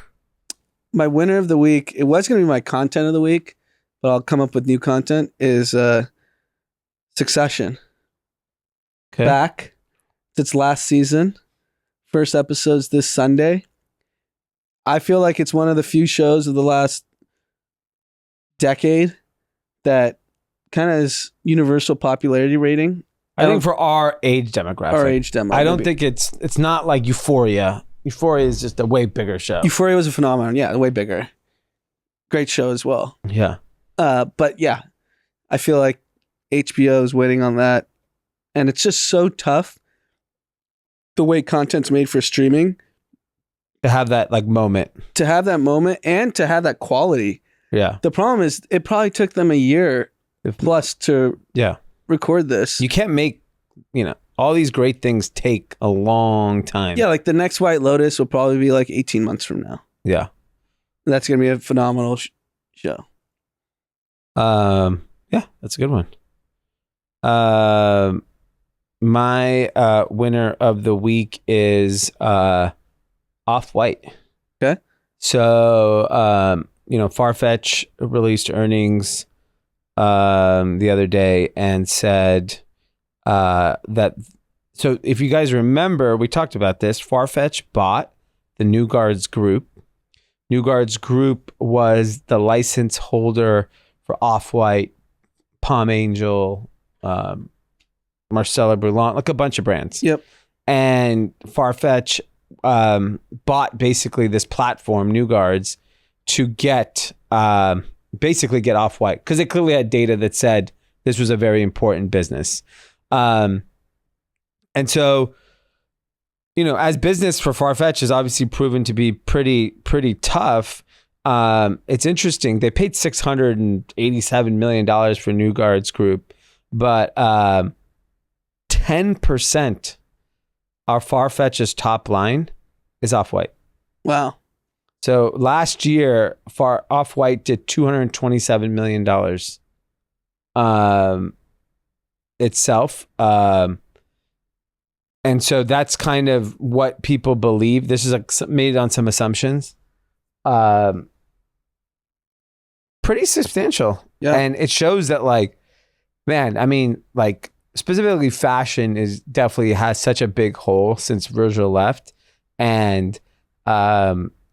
My winner of the week, it was going to be my content of the week, but I'll come up with new content, is Succession. Okay. Back. It's its last season. First episode's this Sunday. I feel like it's one of the few shows of the last decade that kind of is universal popularity rating. I think for our age demographic. Our age demo. I don't maybe. think it's not like Euphoria. Euphoria is just a way bigger show. Euphoria was a phenomenon. Yeah, way bigger. Great show as well. Yeah. But yeah, I feel like HBO is waiting on that. And it's just so tough the way content's made for streaming. To have that like moment. To have that moment and to have that quality. Yeah. The problem is it probably took them a year plus to record this. You can't make, all these great things take a long time. Yeah, like the next White Lotus will probably be like 18 months from now. Yeah. That's going to be a phenomenal show. Yeah, that's a good one. My winner of the week is Off-White. Okay. So, Farfetch released earnings the other day and said that. So, if you guys remember, we talked about this. Farfetch bought the New Guards Group. New Guards Group was the license holder for Off-White, Palm Angel, Marcella Brulon, like a bunch of brands. Yep. And Farfetch bought basically this platform, New Guards, to get basically get Off-White because they clearly had data that said this was a very important business. And so, as business for Farfetch has obviously proven to be pretty tough. It's interesting. They paid $687 million for New Guards Group, but 10% of Farfetch's top line is Off-White. Wow. So last year, Off-White did $227 million itself. And so that's kind of what people believe. This is made on some assumptions. Pretty substantial. Yeah. And it shows that specifically fashion is definitely has such a big hole since Virgil left. And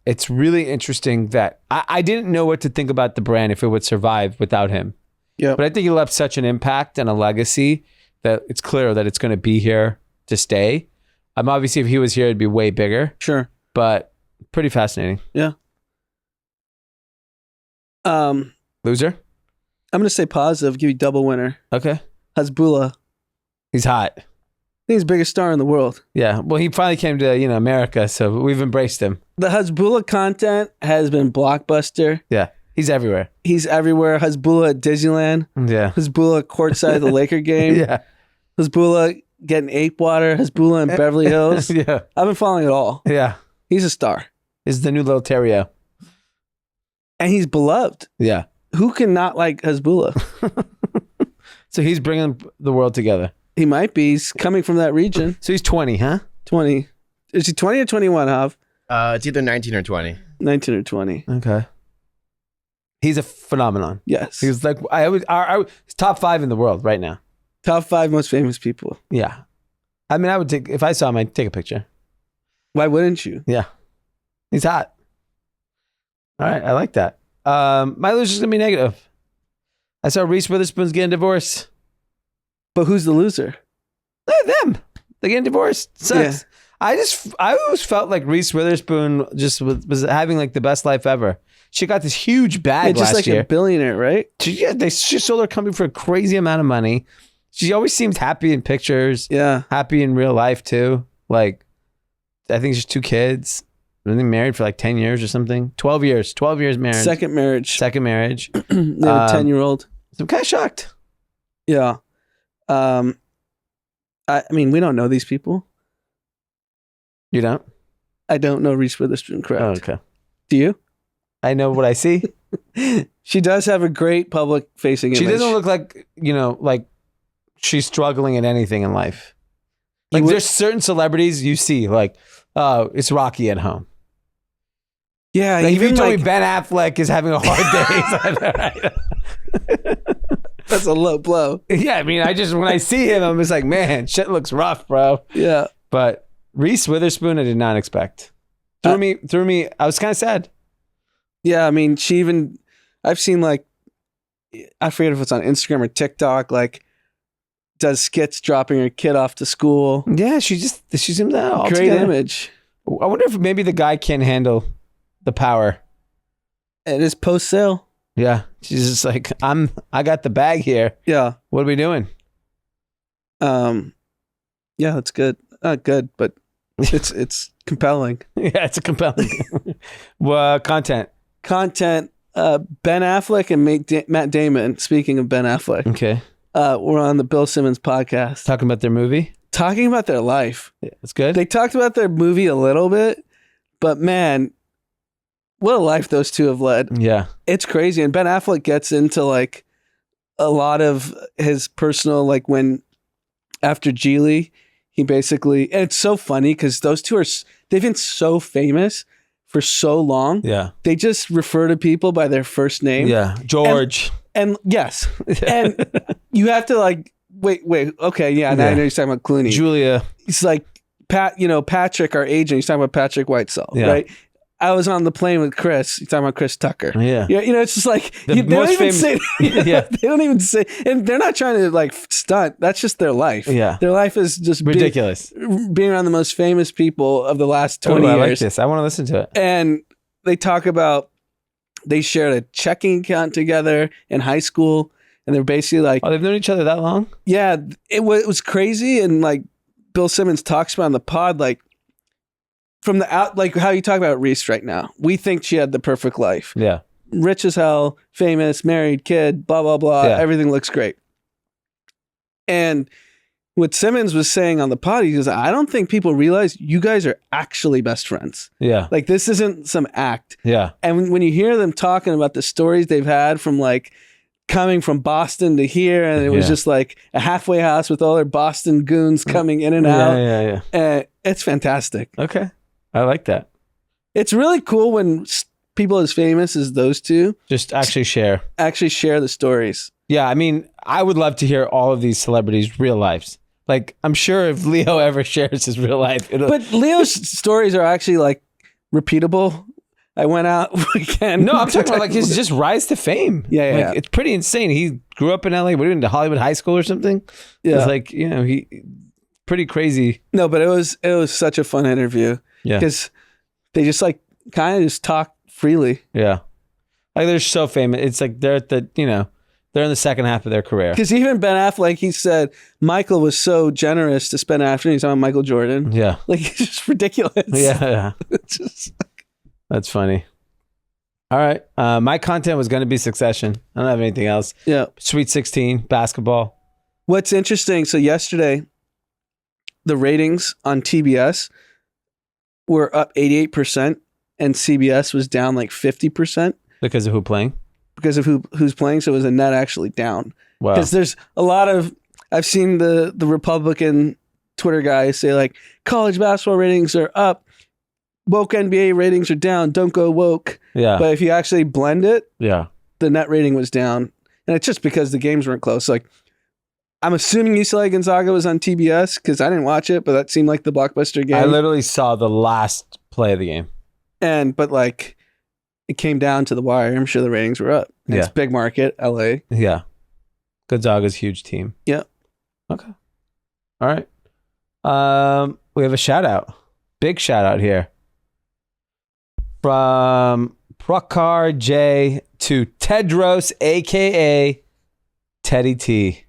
it's really interesting that I didn't know what to think about the brand if it would survive without him. Yeah. But I think he left such an impact and a legacy that it's clear that it's going to be here to stay. Obviously, if he was here, it'd be way bigger. Sure. But pretty fascinating. Yeah. Loser? I'm going to say positive, give you double winner. Okay. Hasbulla. He's hot. I think he's the biggest star in the world. Yeah. Well, he finally came to, America, so we've embraced him. The Hasbulla content has been blockbuster. Yeah. He's everywhere. He's everywhere. Hasbulla at Disneyland. Yeah. Hasbulla courtside at the Laker game. Yeah. Hasbulla getting ape water. Hasbulla in Beverly Hills. Yeah. I've been following it all. Yeah. He's a star. He's the new little Terrio. And he's beloved. Yeah. Who can not like Hasbulla? So he's bringing the world together. He might be. He's coming from that region. So he's 20, huh? 20. Is he 20 or 21, Hav? It's either 19 or 20. 19 or 20. Okay. He's a phenomenon. Yes. He's like, he's top 5 in the world right now. Top 5 most famous people. Yeah. I mean, if I saw him, I'd take a picture. Why wouldn't you? Yeah. He's hot. All right. I like that. My loser's going to be negative. I saw Reese Witherspoon's getting divorced. But who's the loser? Them. They're getting divorced. Sucks. Yeah. I always felt like Reese Witherspoon just was having like the best life ever. She got this huge bag just last like year. a billionaire, right? She sold her company for a crazy amount of money. She always seems happy in pictures. Yeah. Happy in real life too. Like, I think she's 2 kids. I think married for like 10 years or something. 12 years. 12 years married. Second marriage. Second marriage. They have a 10-year-old. So I'm kind of shocked. Yeah. I mean, we don't know these people. You don't? I don't know Reese Witherspoon, correct? Oh, okay. Do you? I know what I see. She does have a great public-facing image. She doesn't look like, like she's struggling at anything in life. Like there's certain celebrities you see like, oh, it's Rocky at home. Yeah, Like, if you even told me like Ben Affleck is having a hard day, that's a low blow. yeah, I mean, when I see him, I'm just like, man, shit looks rough, bro. Yeah. But Reese Witherspoon, I did not expect. Threw me. I was kind of sad. Yeah, I mean, I've seen like, I forget if it's on Instagram or TikTok, like does skits dropping her kid off to school. Yeah, she's in that all Great together. image. I wonder if maybe the guy can't handle the power. It is post sale. Yeah, she's just like, I got the bag here. Yeah. What are we doing? Yeah, that's good. Not good, but it's compelling. Yeah, it's a compelling content. Content. Ben Affleck and Matt Damon. Speaking of Ben Affleck, Okay, we're on the Bill Simmons podcast talking about their movie. talking about their life. Yeah, that's good. They talked about their movie a little bit, but man, what a life those two have led. Yeah, It's crazy. And Ben Affleck gets into like a lot of his personal, like when after Geely, he basically, and it's so funny because those two they've been so famous for so long. yeah, They just refer to people by their first name. yeah. George. And yes. And you have to like, wait. Okay. Yeah. Now I know you're talking about Clooney. Julia. He's like, Patrick, our agent, he's talking about Patrick Whitesell, Yeah. right? I was on the plane with Chris. You're talking about Chris Tucker. Yeah. Yeah, it's just like The they don't most even say. Yeah. They don't even say, and they're not trying to like stunt. That's just their life. Yeah. Their life is just Ridiculous. being around the most famous people of the last 20 I years. like this. I want to listen to it. And they talk about they shared a checking account together in high school, and they're basically like, Oh, they've known each other that long? yeah, it was crazy. And like Bill Simmons talks about on the pod, like from the out, like how you talk about Reese right now. We think she had the perfect life. Yeah. Rich as hell, famous, married, kid, blah, blah, blah. Yeah. Everything looks great. And what Simmons was saying on the pod, he goes, I don't think people realize you guys are actually best friends. Yeah. Like this isn't some act. Yeah. And when you hear them talking about the stories they've had from like coming from Boston to here, and it was Yeah. just like a halfway house with all their Boston goons coming in and out. Yeah. It's fantastic. Okay. I like that. It's really cool when people as famous as those two Just actually share. actually share the stories. Yeah. I mean, I would love to hear all of these celebrities' real lives. Like, I'm sure if Leo ever shares his real life, But Leo's stories are actually like repeatable. I went out weekend. No, I'm talking about like his just rise to fame. Yeah, like, yeah. It's pretty insane. He grew up in LA. What, into Hollywood High School or something? Yeah. It's like, he pretty crazy. No, but it was such a fun interview Yeah. because they just like kind of just talk freely. Yeah. Like, they're so famous. It's like they're at the, they're in the second half of their career. Because even Ben Affleck, he said Michael was so generous to spend afternoon. He's talking about Michael Jordan. Yeah. Like it's just ridiculous. Yeah. It's just That's funny. All right. My content was going to be Succession. I don't have anything else. yeah. Sweet 16, basketball. What's interesting? So yesterday, the ratings on TBS were up 88%, and CBS was down like 50% Because of who playing? because of who's playing. So it was a net actually down. Wow. Because there's a lot of I've seen the Republican Twitter guys say like college basketball ratings are up, woke NBA ratings are down. Don't go woke. Yeah. But if you actually blend it, Yeah. the net rating was down, and it's just because the games weren't close. Like I'm assuming UCLA Gonzaga was on TBS because I didn't watch it, but that seemed like the blockbuster game. I literally saw the last play of the game. But like it came down to the wire. I'm sure the ratings were up. And It's Yeah. big market, LA. Yeah. Gonzaga's huge team. Yeah. Okay. All right. We have a shout out. Big shout out here. From Prakar J to Tedros, aka Teddy T.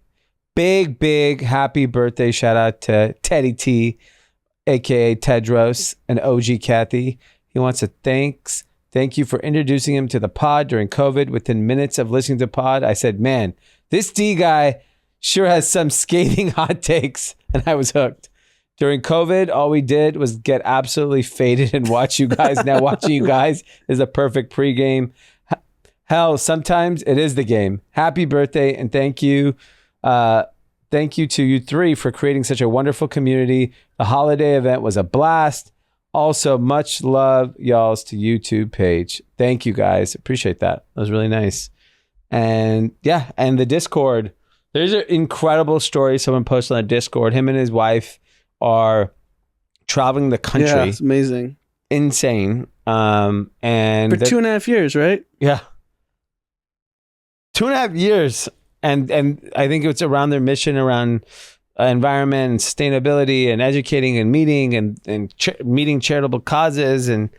Big happy birthday shout out to Teddy T, aka Tedros, and OG Kathy. He wants to thank you for introducing him to the pod during COVID. Within minutes of listening to pod, I said, man, this D guy sure has some scathing hot takes, and I was hooked. During COVID, all we did was get absolutely faded and watch you guys. Now watching you guys is a perfect pregame. Hell, sometimes it is the game. Happy birthday, and thank you. Thank you to you three for creating such a wonderful community. The holiday event was a blast. Also, much love, y'all's to YouTube page. Thank you guys. Appreciate that. That was really nice. And yeah, and the Discord. There's an incredible story someone posted on the Discord. Him and his wife are traveling the country. Yeah, it's amazing. Insane. And for 2.5 years, right? Yeah. 2.5 years. And I think it's around their mission around environment and sustainability and educating and meeting and meeting charitable causes. And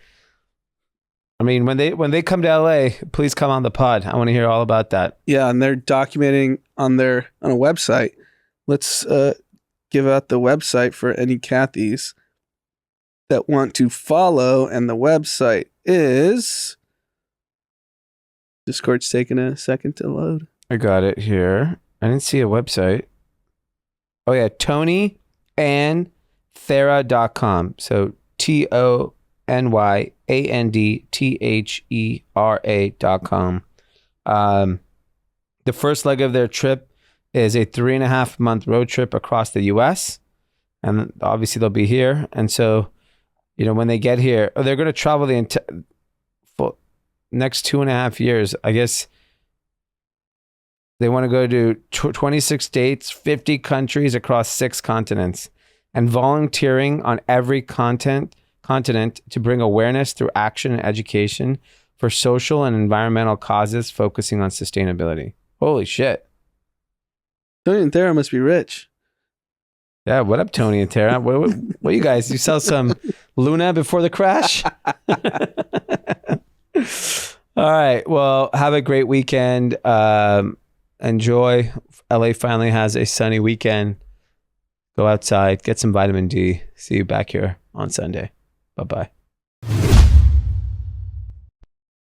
I mean, when they come to LA, please come on the pod. I want to hear all about that. Yeah, and they're documenting on a website. Let's give out the website for any Cathys that want to follow, and the website is... Discord's taking a second to load. I got it here. I didn't see a website. Oh yeah, TonyandThera.com. So TonyandThera.com. The first leg of their trip is a 3.5-month road trip across the US. And obviously they'll be here. And so, when they get here, they're going to travel the next 2.5 years. I guess they want to go to 26 states, 50 countries across 6 continents, and volunteering on every continent to bring awareness through action and education for social and environmental causes focusing on sustainability. Holy shit. Tony and Thera must be rich. Yeah, what up, Tony and Tara? What you guys? You sell some Luna before the crash? All right. Well, have a great weekend. Enjoy. LA finally has a sunny weekend. Go outside, get some vitamin D. See you back here on Sunday. Bye-bye.